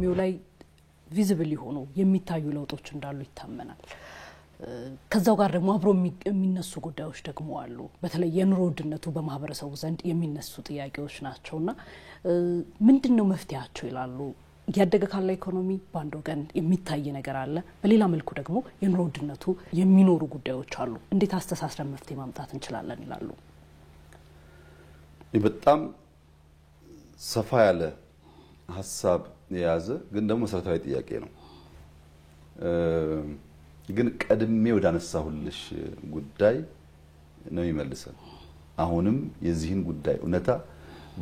ኢኮኖሚው ላይ ቪዚብል ሆኖ የሚታዩ ለውጦች እንዳሉ ይታመናል ከዛው ጋር ደግሞ አብሮ የሚነሱ ጉዳዮች ደግሞ አሉ በተለይ የኑሮ ውድነቱ በማህበረሰቡ ዘንድ የሚነሱ ጥያቄዎች ናቸውና ምንድነው መፍትያቸው ይላሉ ያደገ ካለ ኢኮኖሚ ባንዶ ወገን የሚታይ ነገር አለ በሌላ መልኩ ደግሞ የኑሮ ውድነቱ የሚኖሩ ጉዳዮች አሉ እንዴት አስተሳስረን መፍትሄ ማምጣት እንችላለን ይላሉ በጣም ሰፋ ያለ ሐሳብ የያዘ ግን ደግሞ መሰረታዊ ጥያቄ ነው ግን ቀድሜ ወዳነሳሁልሽ ጉዳይ ነው ይመልሰን አሁንም የዚህን ጉዳይ እውነታ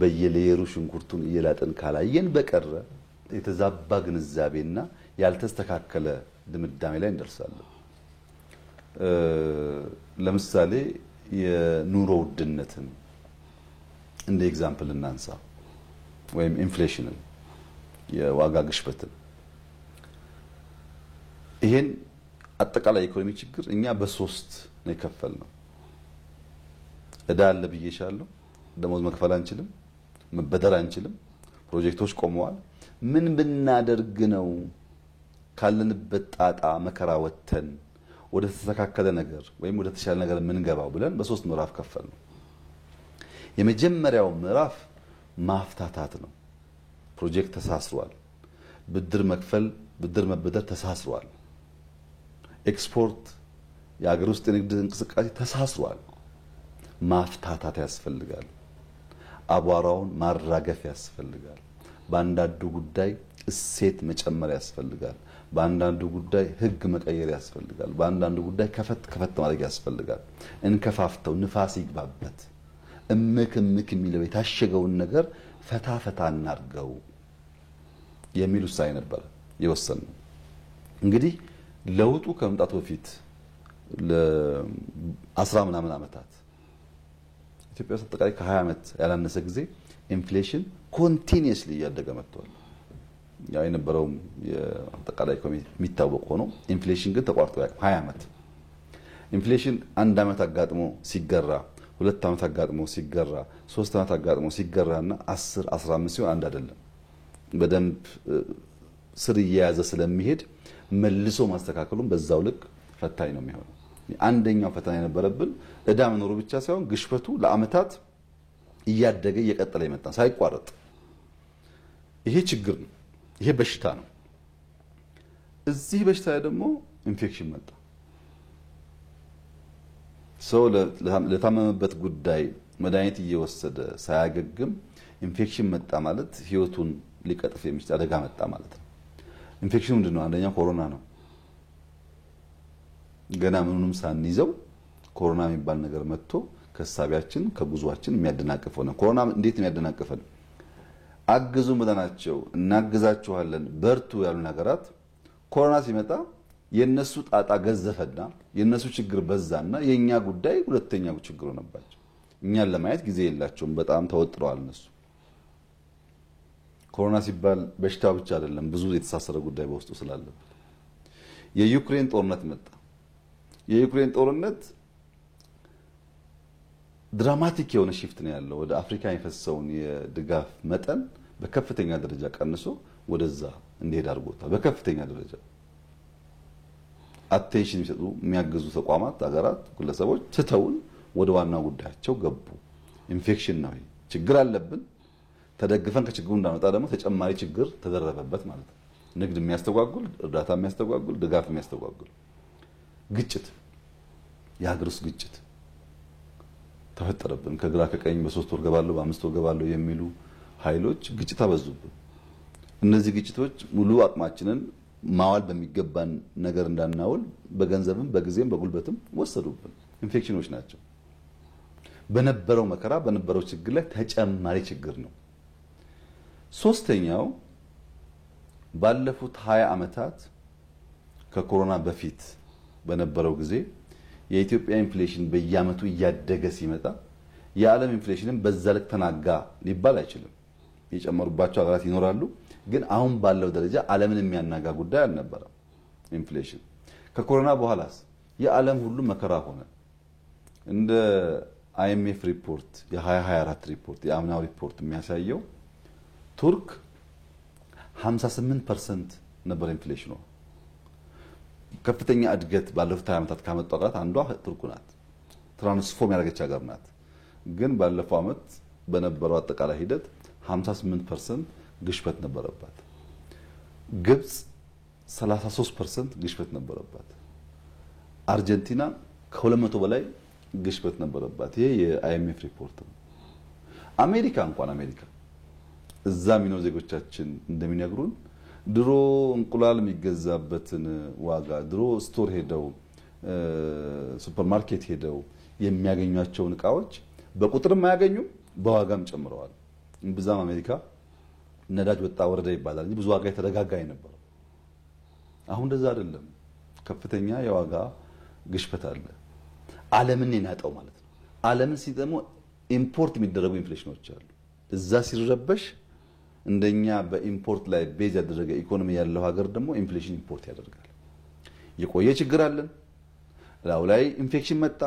በየሌየሩ ሽንኩርቱን እየላጠን ካላየን በቀረ የተዛባ ግንዛቤና ያልተስተካከለ ድምዳሜ ላይ እንደርሳለን ለምሳሌ የኑሮ ውድነትን እንደ ኤግዛምፕል እናንሳ ወይም ኢንፍሌሽንን የዋጋ ግሽበትን ይሄን አጠቃላይ ኢኮኖሚ ችግር እኛ በሶስት ነው የከፈልነው እዳ አለ ብዬሻለሁ ደሞዝ መክፈል አንችልም መበደር አንችልም ፕሮጀክቶች ቆመዋል ምን ብናደርግ ነው ካለንበት ጣጣ መከራ ወተን ወደ ተስተካከለ ነገር ወይም ወደ ተሻለ ነገር ምንገባው ብለን በሶስት ምዕራፍ ከፈልነው የመጀመሪያው ምዕራፍ ማፍታታት ነው ፕሮጀክት ተሳስሯል ብድር መክፈል ብድር መበደር ተሳስሯል ኤክስፖርት የአገር ውስጥ ንግድ እንቅስቃሴ ተሳስሯል ማፍታታት ያስፈልጋል አቧራውን ማራገፍ ያስፈልጋል በአንዳንዱ ጉዳይ እሴት መጨመር ያስፈልጋል በአንዳንዱ ጉዳይ ህግ መቀየር ያስፈልጋል በአንዳንዱ ጉዳይ ከፈት ማድረግ ያስፈልጋል እንከፋፍተው ንፋስ ይግባበት እምክ የሚለው የታሸገውን ነገር ፈታ እናርገው የሚል ውሳኔ ነበር የወሰነው እንግዲህ ለውጡ ከመምጣቱ በፊት ለ10 ምናምን አመታት ኢትዮጵያ ውስጥ ተጠቃላይ ከ20 አመት ያላነሰ ጊዜ ኢንፍሌሽን ኮንቲኒየስሊ ያደገ መጥቷል ያ የነበረው የተጠቃላይ ኢኮኖሚ የሚታወቅ ሆኖ ኢንፍሌሽን ግን ተቋርጦ ያቀ 20 አመት ኢንፍሌሽን አንድ አመት አጋጥሞ ሲገራ ሁለት አመት አጋጥሞ ሲገራ ሶስት አመት አጋጥሞ ሲገራና 10 15 ሲሆን አንድ አይደለም በደንብ ስር እየያዘ ስለሚሄድ መልሶ ማስተካከሉን በዛው ልክ ፈታኝ ነው የሚሆነው አንደኛው ፈተና የነበረብን እዳ መኖሩ ብቻ ሳይሆን ግሽበቱ ለአመታት እያደገ እየቀጠለ ይመጣ ሳይቋረጥ ይሄ ችግር ነው ይሄ በሽታ ነው እዚህ በሽታ ደግሞ ኢንፌክሽን መጣ ሰው ለታመመበት ጉዳይ መድኃኒት እየወሰደ ሳያገግም ኢንፌክሽን መጣ ማለት ህይወቱን ሊቀጥፍ የሚችል አደጋ መጣ ማለት ነው ኢንፌክሽኑ ምንድነው አንደኛው ኮሮና ነው ገና ምንንም ሳንይዘው ኮሮና የሚባል ነገር መጥቶ ከሳቢያችን ከጉዟችን የሚያደናቅፈው ነው ኮሮና እንዴት የሚያደናቅፈን አግዙ መዳናቸው እናግዛችኋለን በርቱ ያሉ ነገራት ኮሮና ሲመጣ የነሱ ጣጣ ገዘፈና የነሱ ችግር በዛና የኛ ጉዳይ ሁለተኛው ችግር ሆነባቸው እኛን ለማየት ጊዜ የላቸውም በጣም ተወጥረዋል እነሱ ኮሮና ሲባል በሽታው ብቻ አይደለም ብዙ የተሳሰረ ጉዳይ በውስጡ ስላለበት የዩክሬን ጦርነት መጣ የዩክሬን ጦርነት ድራማቲክ የሆነ ሽፍት ነው ያለው ወደ አፍሪካ የፈሰውን የድጋፍ መጠን በከፍተኛ ደረጃ ቀንሶ ወደዛ እንዲሄድ አድርጎታል በከፍተኛ ደረጃ አቴንሽን የሚሰጡ የሚያግዙ ተቋማት አገራት ግለሰቦች ተተውን ወደ ዋና ጉዳያቸው ገቡ ኢንፌክሽን ነው ችግር አለብን ተደግፈን ከችግሩ እንዳንወጣ ደግሞ ተጨማሪ ችግር ተደረበበት ማለት ነው ንግድ የሚያስተጓጉል እርዳታ የሚያስተጓጉል ድጋፍ የሚያስተጓጉል ግጭት የሀገር ውስጥ ግጭት ተፈጠረብን ከግራ ከቀኝ በ3 ወር ገባለው በ5 ወር ገባለው የሚሉ ኃይሎች ግጭት አበዙብን እነዚህ ግጭቶች ሙሉ አቅማችንን ማዋል በሚገባን ነገር እንዳናውል በገንዘብም በጊዜም በጉልበትም ወሰዱብን ኢንፌክሽኖች ናቸው በነበረው መከራ በነበረው ችግር ላይ ተጨማሪ ችግር ነው ሶስተኛው ባለፉት 20 አመታት ከኮሮና በፊት በነበረው ጊዜ የኢትዮጵያ ኢንፍሌሽን በየአመቱ እያደገ ሲመጣ የዓለም ኢንፍሌሽንም በዛ ልክ ተናጋ ሊባል አይችልም የጨመሩባቸው ሀገራት ይኖራሉ ግን አሁን ባለው ደረጃ ዓለምን የሚያናጋ ጉዳይ አልነበረም ኢንፍሌሽን ከኮሮና በኋላስ የዓለም ሁሉ መከራ ሆነ እንደ IMF ሪፖርት የ2024 ሪፖርት የአምናው ሪፖርት የሚያሳየው ቱርክ 58% ነበር ኢንፍሌሽኑ። ከፍተኛ እድገት ባለፉት 20 ዓመታት ካመጡ ሀገራት አንዷ ቱርክ ናት። ትራንስፎርም ያደረገች ሀገር ናት። ግን ባለፈው ዓመት በነበረው አጠቃላይ ሂደት 58% ግሽበት ነበረባት። ግብጽ 33% ግሽበት ነበረባት። አርጀንቲና ከ200 በላይ ግሽበት ነበረባት። ይሄ የአይኤምኤፍ ሪፖርት ነው። አሜሪካ እዛ የሚኖሩ ዜጎቻችን እንደሚነግሩን ድሮ እንቁላል የሚገዛበትን ዋጋ ድሮ ስቶር ሄደው ሱፐርማርኬት ሄደው የሚያገኟቸውን እቃዎች በቁጥርም አያገኙም፣ በዋጋም ጨምረዋል። እምብዛም አሜሪካ ነዳጅ ወጣ ወረደ ይባላል እንጂ ብዙ ዋጋ የተረጋጋ ነበር። አሁን እንደዛ አይደለም። ከፍተኛ የዋጋ ግሽበት አለ። ዓለምን የናጠው ማለት ነው። ዓለምን ሲደሞ ኢምፖርት የሚደረጉ ኢንፍሌሽኖች አሉ። እዛ ሲረበሽ እንደኛ በኢምፖርት ላይ ቤዝ ያደረገ ኢኮኖሚ ያለው ሀገር ደግሞ ኢንፍሌሽን ኢምፖርት ያደርጋል። የቆየ ችግር አለን። ላው ላይ ኢንፌክሽን መጣ።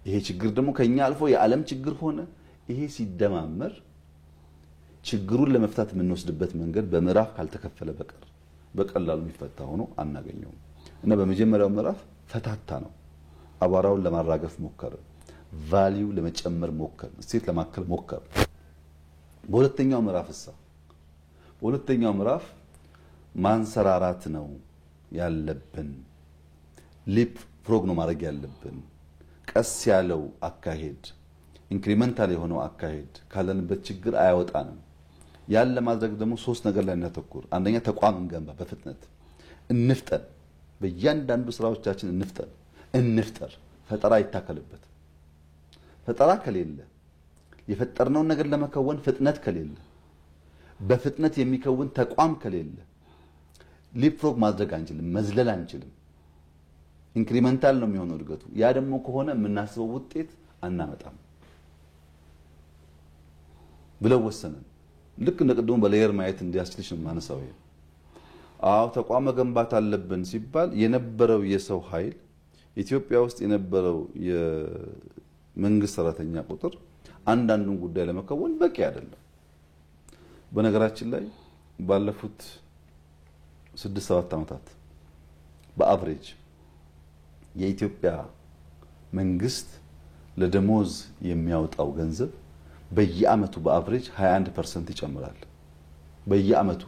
ይሄ ችግር ደግሞ ከኛ አልፎ የዓለም ችግር ሆነ። ይሄ ሲደማመር ችግሩን ለመፍታት የምንወስድበት መንገድ በምዕራፍ ካልተከፈለ በቀር በቀላሉ የሚፈታ ሆኖ አናገኘውም። እና በመጀመሪያው ምዕራፍ ፈታታ ነው። አቧራውን ለማራገፍ ሞከረ፣ ቫልዩ ለመጨመር ሞከረ፣ እሴት ለማከል ሞከረ። በሁለተኛው ምዕራፍ ማንሰራራት ነው ያለብን። ሊፕ ፍሮግ ነው ማድረግ ያለብን። ቀስ ያለው አካሄድ፣ ኢንክሪመንታል የሆነው አካሄድ ካለንበት ችግር አያወጣንም። ያን ለማድረግ ደግሞ 3 ነገር ላይ እናተኩር። አንደኛ ተቋም እንገንባ፣ በፍጥነት እንፍጠን። በእያንዳንዱ ስራዎቻችን እንፍጠር። ፈጠራ ይታከልበት። ፈጠራ ከሌለ የፈጠርነውን ነገር ለመከወን ፍጥነት ከሌለ በፍጥነት የሚከውን ተቋም ከሌለ ሊፕፍሮግ ማድረግ አንችልም፣ መዝለል አንችልም። ኢንክሪመንታል ነው የሚሆነው እድገቱ። ያ ደግሞ ከሆነ የምናስበው ውጤት አናመጣም ብለው ወሰነን። ልክ እንደ ቅድሙ በሌየር ማየት እንዲያስችልሽ ነው ማነሳው። አዎ ተቋም መገንባት አለብን ሲባል የነበረው የሰው ኃይል ኢትዮጵያ ውስጥ የነበረው የመንግስት ሰራተኛ ቁጥር አንዳንዱን ጉዳይ ለመከወን በቂ አይደለም። በነገራችን ላይ ባለፉት 6-7 ዓመታት በአቨሬጅ የኢትዮጵያ መንግስት ለደሞዝ የሚያወጣው ገንዘብ በየአመቱ በአቨሬጅ 21% ይጨምራል። በየአመቱ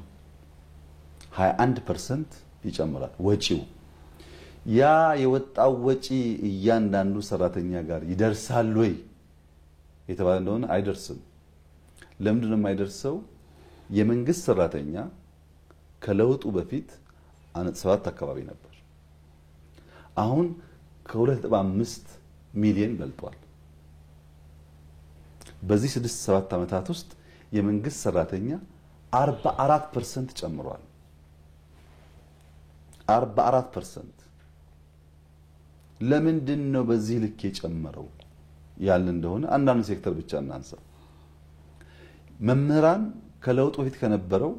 21% ይጨምራል ወጪው። ያ የወጣው ወጪ እያንዳንዱ ሰራተኛ ጋር ይደርሳል ወይ የተባለ እንደሆነ አይደርስም። ለምንድን ነው የማይደርሰው? የመንግስት ሰራተኛ ከለውጡ በፊት 7 አካባቢ ነበር። አሁን ከ2.5 ሚሊዮን በልጧል። በዚህ 6-7 ዓመታት ውስጥ የመንግስት ሰራተኛ 44% ጨምሯል። 44%። ለምንድን ነው በዚህ ልክ የጨመረው ያልን እንደሆነ አንዳንድ ሴክተር ብቻ እናንሳ። መምህራን ከለውጡ በፊት ከነበረው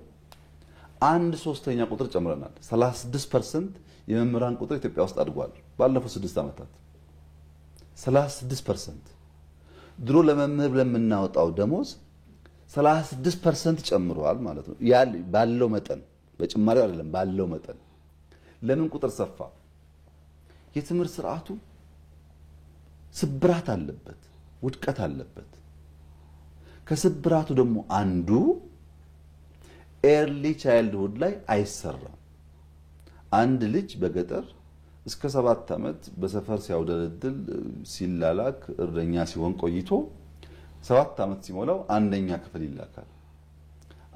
1/3 ቁጥር ጨምረናል። 36% የመምህራን ቁጥር ኢትዮጵያ ውስጥ አድጓል ባለፉት 6 ዓመታት 36%። ድሮ ለመምህር ለምናወጣው ደሞዝ 36% ጨምሯል ማለት ነው። ያ ባለው መጠን በጭማሪው አይደለም፣ ባለው መጠን። ለምን ቁጥር ሰፋ? የትምህርት ስርዓቱ ስብራት አለበት፣ ውድቀት አለበት። ከስብራቱ ደግሞ አንዱ ኤርሊ ቻይልድሁድ ላይ አይሰራም። አንድ ልጅ በገጠር እስከ 7 ዓመት በሰፈር ሲያውደለድል ሲላላክ እረኛ ሲሆን ቆይቶ 7 ዓመት ሲሞላው አንደኛ ክፍል ይላካል።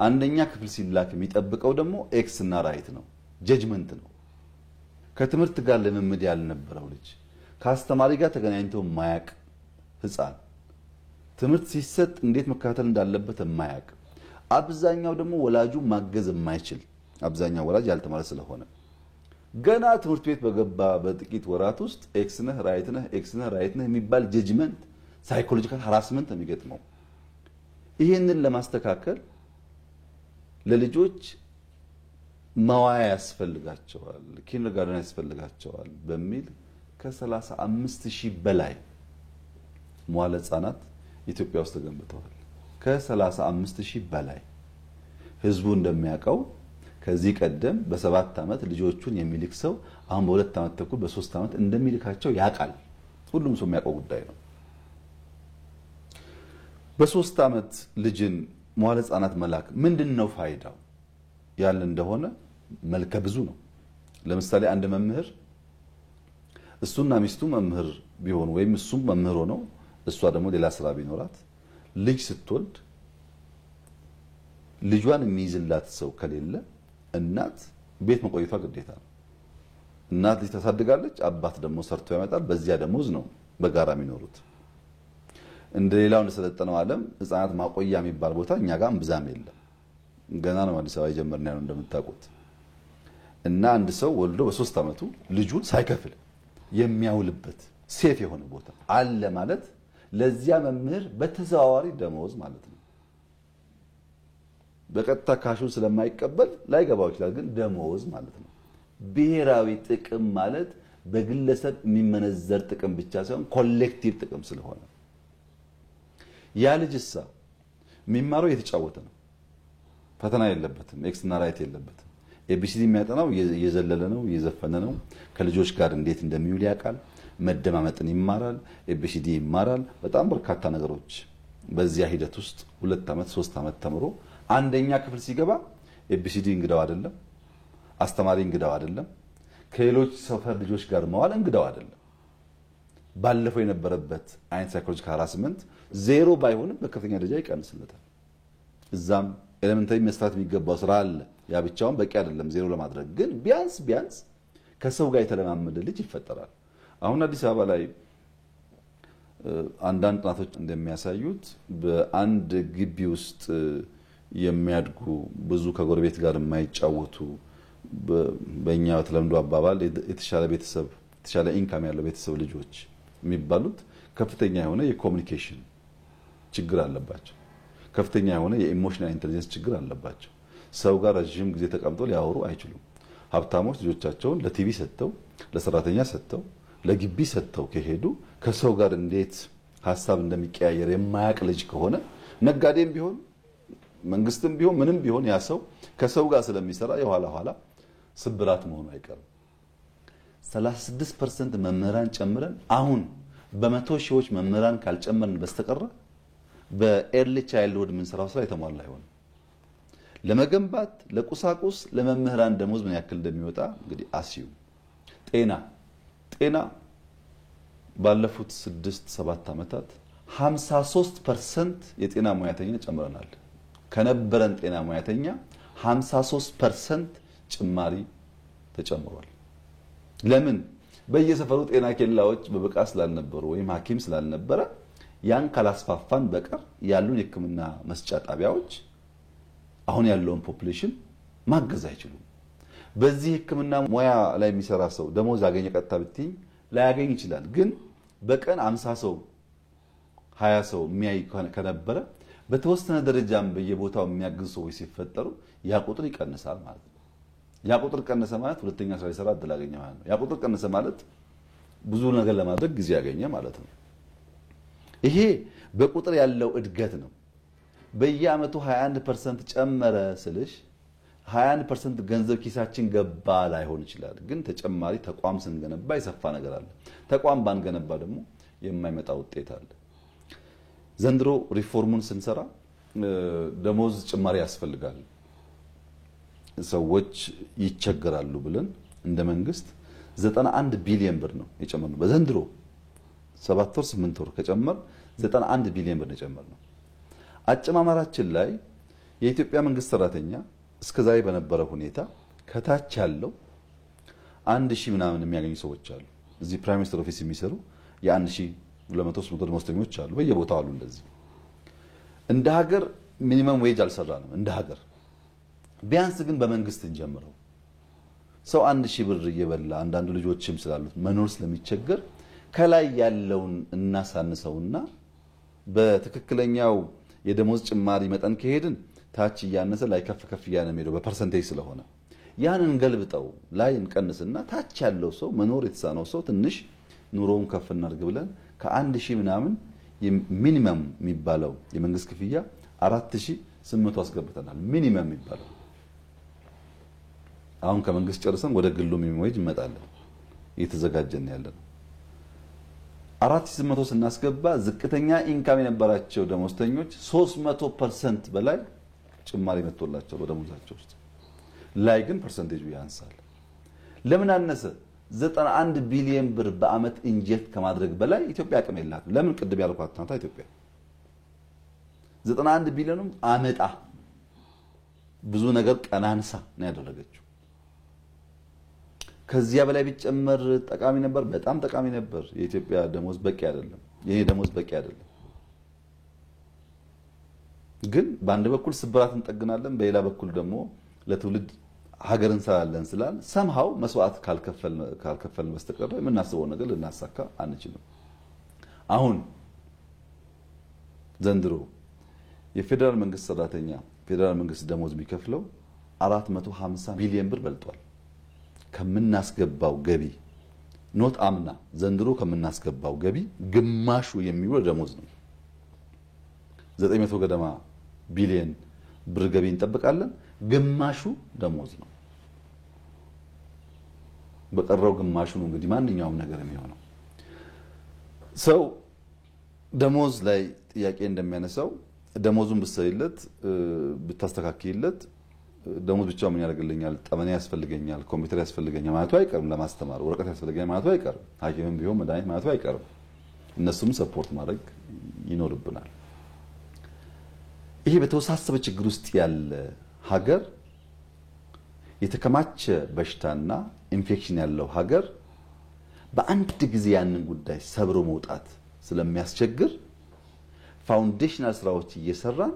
አንደኛ ክፍል ሲላክ የሚጠብቀው ደግሞ ኤክስ እና ራይት ነው፣ ጀጅመንት ነው። ከትምህርት ጋር ልምምድ ያልነበረው ልጅ፣ ከአስተማሪ ጋር ተገናኝቶ ማያቅ ህፃን፣ ትምህርት ሲሰጥ እንዴት መከታተል እንዳለበት ማያቅ፣ አብዛኛው ደግሞ ወላጁ ማገዝ የማይችል አብዛኛው ወላጅ ያልተማረ ስለሆነ ገና ትምህርት ቤት በገባ በጥቂት ወራት ውስጥ ኤክስ ነህ ራይት ነህ ኤክስ ነህ ራይት ነህ የሚባል ጀጅመንት፣ ሳይኮሎጂካል ሃራስመንት የሚገጥመው። ይሄንን ለማስተካከል ለልጆች መዋያ ያስፈልጋቸዋል፣ ኪንደርጋርተን ያስፈልጋቸዋል በሚል ከ35,000 በላይ መዋለ ህጻናት ኢትዮጵያ ውስጥ ተገንብተዋል። ከ35,000 በላይ። ህዝቡ እንደሚያውቀው ከዚህ ቀደም በ7 ዓመት ልጆቹን የሚልክ ሰው አሁን በ2 ዓመት ተኩል በ3 ዓመት እንደሚልካቸው ያውቃል። ሁሉም ሰው የሚያውቀው ጉዳይ ነው። በ3 ዓመት ልጅን መዋለ ህጻናት መላክ ምንድነው ፋይዳው ያለ እንደሆነ መልከ ብዙ ነው። ለምሳሌ አንድ መምህር እሱና ሚስቱ መምህር ቢሆኑ ወይም እሱም መምህር ሆኖ እሷ ደግሞ ሌላ ስራ ቢኖራት ልጅ ስትወልድ ልጇን የሚይዝላት ሰው ከሌለ እናት ቤት መቆየቷ ግዴታ ነው። እናት ልጅ ታሳድጋለች፣ አባት ደግሞ ሰርቶ ያመጣል። በዚያ ደሞዝ ነው በጋራ የሚኖሩት። እንደሌላው እንደሰለጠነው ዓለም ህፃናት ማቆያ የሚባል ቦታ እኛ ጋር ብዛም የለም። ገና ነው አዲስ አበባ የጀመርን ያለው እንደምታውቁት። እና አንድ ሰው ወልዶ በ3 ዓመቱ ልጁን ሳይከፍል የሚያውልበት ሴፍ የሆነ ቦታ አለ ማለት ለዚያ መምህር በተዘዋዋሪ ደሞዝ ማለት ነው። በቀጥታ ካሹን ስለማይቀበል ላይገባው ይችላል፣ ግን ደሞዝ ማለት ነው። ብሔራዊ ጥቅም ማለት በግለሰብ የሚመነዘር ጥቅም ብቻ ሳይሆን ኮሌክቲቭ ጥቅም ስለሆነ ያ ልጅሳ የሚማረው እየተጫወተ ነው። ፈተና የለበትም፣ ኤክስ እና ራይት የለበትም። ኤቢሲዲ የሚያጠናው እየዘለለ ነው፣ እየዘፈነ ነው። ከልጆች ጋር እንዴት እንደሚውል ያውቃል። መደማመጥን ይማራል፣ ኤቢሲዲ ይማራል። በጣም በርካታ ነገሮች በዚያ ሂደት ውስጥ 2 ዓመት 3 ዓመት ተምሮ አንደኛ ክፍል ሲገባ ኤቢሲዲ እንግዳው አይደለም፣ አስተማሪ እንግዳው አይደለም፣ ከሌሎች ሰፈር ልጆች ጋር መዋል እንግዳው አይደለም። ባለፈው የነበረበት አይነት ሳይኮሎጂካል ሃራስመንት ዜሮ ባይሆንም በከፍተኛ ደረጃ ይቀንስለታል። እዛም ኤሌመንታሪ መስራት የሚገባው ስራ አለ። ያ ብቻውን በቂ አይደለም ዜሮ ለማድረግ፣ ግን ቢያንስ ከሰው ጋር የተለማመደ ልጅ ይፈጠራል። አሁን አዲስ አበባ ላይ አንዳንድ ጥናቶች እንደሚያሳዩት በአንድ ግቢ ውስጥ የሚያድጉ ብዙ ከጎረቤት ጋር የማይጫወቱ በእኛ ተለምዶ አባባል የተሻለ ቤተሰብ የተሻለ ኢንካም ያለው ቤተሰብ ልጆች የሚባሉት ከፍተኛ የሆነ የኮሙኒኬሽን ችግር አለባቸው። ከፍተኛ የሆነ የኢሞሽናል ኢንተለጀንስ ችግር አለባቸው። ሰው ጋር ረጅም ጊዜ ተቀምጠው ሊያወሩ አይችሉም። ሀብታሞች ልጆቻቸውን ለቲቪ ሰጥተው፣ ለሰራተኛ ሰጥተው፣ ለግቢ ሰጥተው ከሄዱ ከሰው ጋር እንዴት ሐሳብ እንደሚቀያየር የማያቅ ልጅ ከሆነ ነጋዴም ቢሆን መንግስትም ቢሆን ምንም ቢሆን ያ ሰው ከሰው ጋር ስለሚሰራ የኋላ ኋላ ስብራት መሆኑ አይቀርም። 36% መምህራን ጨምረን አሁን በመቶ ሺዎች መምህራን ካልጨመርን በስተቀር በኤርሊ ቻይልድሁድ ምን ስራው ስራ የተሟላ አይሆንም። ለመገንባት ለቁሳቁስ ለመምህራን ደሞዝ ምን ያክል እንደሚወጣ እንግዲህ አስዩ። ጤና ባለፉት 6-7 ዓመታት 53% የጤና ሙያተኛ ጨምረናል። ከነበረን ጤና ሙያተኛ 53% ጭማሪ ተጨምሯል። ለምን? በየሰፈሩ ጤና ኬላዎች በብቃት ስላልነበሩ ወይም ሐኪም ስላልነበረ ያን ካላስፋፋን በቀር ያሉን የሕክምና መስጫ ጣቢያዎች አሁን ያለውን ፖፑሌሽን ማገዝ አይችሉም። በዚህ ሕክምና ሙያ ላይ የሚሰራ ሰው ደሞዝ ያገኘ ቀጥታ ብትይ ላያገኝ ይችላል። ግን በቀን 50 ሰው 20 ሰው የሚያይ ከነበረ በተወሰነ ደረጃም በየቦታው የሚያግዙ ሰዎች ሲፈጠሩ ያ ቁጥር ይቀንሳል ማለት ነው። ያ ቁጥር ቀነሰ ማለት ሁለተኛ ስራ ይሰራ እድል አገኘ ማለት ነው። ያ ቁጥር ቀነሰ ማለት ብዙ ነገር ለማድረግ ጊዜ ያገኘ ማለት ነው። ይሄ በቁጥር ያለው እድገት ነው። በየአመቱ 21% ጨመረ ስልሽ 21% ገንዘብ ኪሳችን ገባ ላይሆን ይችላል። ግን ተጨማሪ ተቋም ስንገነባ የሰፋ ነገር አለ። ተቋም ባንገነባ ደግሞ የማይመጣ ውጤት አለ። ዘንድሮ ሪፎርሙን ስንሰራ ደሞዝ ጭማሪ ያስፈልጋል፣ ሰዎች ይቸገራሉ ብለን እንደ መንግስት 91 ቢሊዮን ብር ነው የጨመርነው። በዘንድሮ 7 ወር 8 ወር ከጨመር 91 ቢሊዮን ብር ነው የጨመርነው። አጨማመራችን ላይ የኢትዮጵያ መንግስት ሰራተኛ እስከዛሬ በነበረ ሁኔታ ከታች ያለው 1000 ምናምን የሚያገኙ ሰዎች አሉ። እዚህ ፕራይም ሚኒስተር ኦፊስ የሚሰሩ የ1200 ደሞዝተኞች አሉ፣ በየቦታው አሉ። እንደዚህ እንደ ሀገር ሚኒመም ዌጅ አልሰራንም እንደ ሀገር። ቢያንስ ግን በመንግስት እንጀምረው። ሰው 1000 ብር እየበላ አንዳንዱ ልጆችም ስላሉት መኖር ስለሚቸገር ከላይ ያለውን እናሳንሰውና በትክክለኛው የደሞዝ ጭማሪ መጠን ከሄድን ታች እያነሰ ላይ ከፍ እያለ ነው በፐርሰንቴጅ ስለሆነ ያንን ገልብጠው ላይ እንቀንስና ታች ያለው ሰው መኖር የተሳነው ሰው ትንሽ ኑሮውን ከፍ እናድርግ ብለን ከ1000 ምናምን ሚኒመም የሚባለው የመንግስት ክፍያ 4800 አስገብተናል። ሚኒመም የሚባለው አሁን ከመንግስት ጨርሰን ወደ ግሉ ሚኒመም ዌጅ እንመጣለን እየተዘጋጀን ያለን 4800 ስናስገባ ዝቅተኛ ኢንካም የነበራቸው ደሞዝተኞች 300% በላይ ጭማሪ መጥቶላቸው በደሞዛቸው ውስጥ ላይ ግን ፐርሰንቴጁ ያንሳል። ለምን አነሰ? 91 ቢሊዮን ብር በአመት ኢንጀክት ከማድረግ በላይ ኢትዮጵያ አቅም የላትም። ለምን? ቅድም ያልኳት ናታ ኢትዮጵያ 91 ቢሊዮንም አመጣ ብዙ ነገር ቀናንሳ ነው ያደረገችው። ከዚያ በላይ ቢጨመር ጠቃሚ ነበር፣ በጣም ጠቃሚ ነበር። የኢትዮጵያ ደሞዝ በቂ አይደለም፣ የኔ ደሞዝ በቂ አይደለም። ግን በአንድ በኩል ስብራት እንጠግናለን፣ በሌላ በኩል ደግሞ ለትውልድ ሀገር እንሰራለን ስላል ሰምሃው መስዋዕት ካልከፈልን በስተቀር የምናስበው ነገር ልናሳካ አንችልም። አሁን ዘንድሮ የፌደራል መንግስት ሰራተኛ ፌደራል መንግስት ደሞዝ የሚከፍለው 450 ቢሊዮን ብር በልጧል ከምናስገባው ገቢ። ኖት አምና ዘንድሮ ከምናስገባው ገቢ ግማሹ የሚውል ደሞዝ ነው። 900 ገደማ ቢሊዮን ብር ገቢ እንጠብቃለን፣ ግማሹ ደሞዝ ነው። በቀረው ግማሹ ነው እንግዲህ ማንኛውም ነገር የሚሆነው። ሰው ደሞዝ ላይ ጥያቄ እንደሚያነሳው ደሞዙን ብትሰሪለት ብታስተካክይለት ደሞዝ ብቻ ምን ያደርግልኛል፣ ጠመኔ ያስፈልገኛል፣ ኮምፒውተር ያስፈልገኛል ማለቱ አይቀርም፣ ለማስተማር ወረቀት ያስፈልገኛል ማለቱ አይቀርም፣ ሐኪምም ቢሆን መድኃኒት ማለቱ አይቀርም። እነሱም ሰፖርት ማድረግ ይኖርብናል። ይሄ በተወሳሰበ ችግር ውስጥ ያለ ሀገር የተከማቸ በሽታና ኢንፌክሽን ያለው ሀገር በአንድ ጊዜ ያንን ጉዳይ ሰብሮ መውጣት ስለሚያስቸግር ፋውንዴሽናል ስራዎች እየሰራን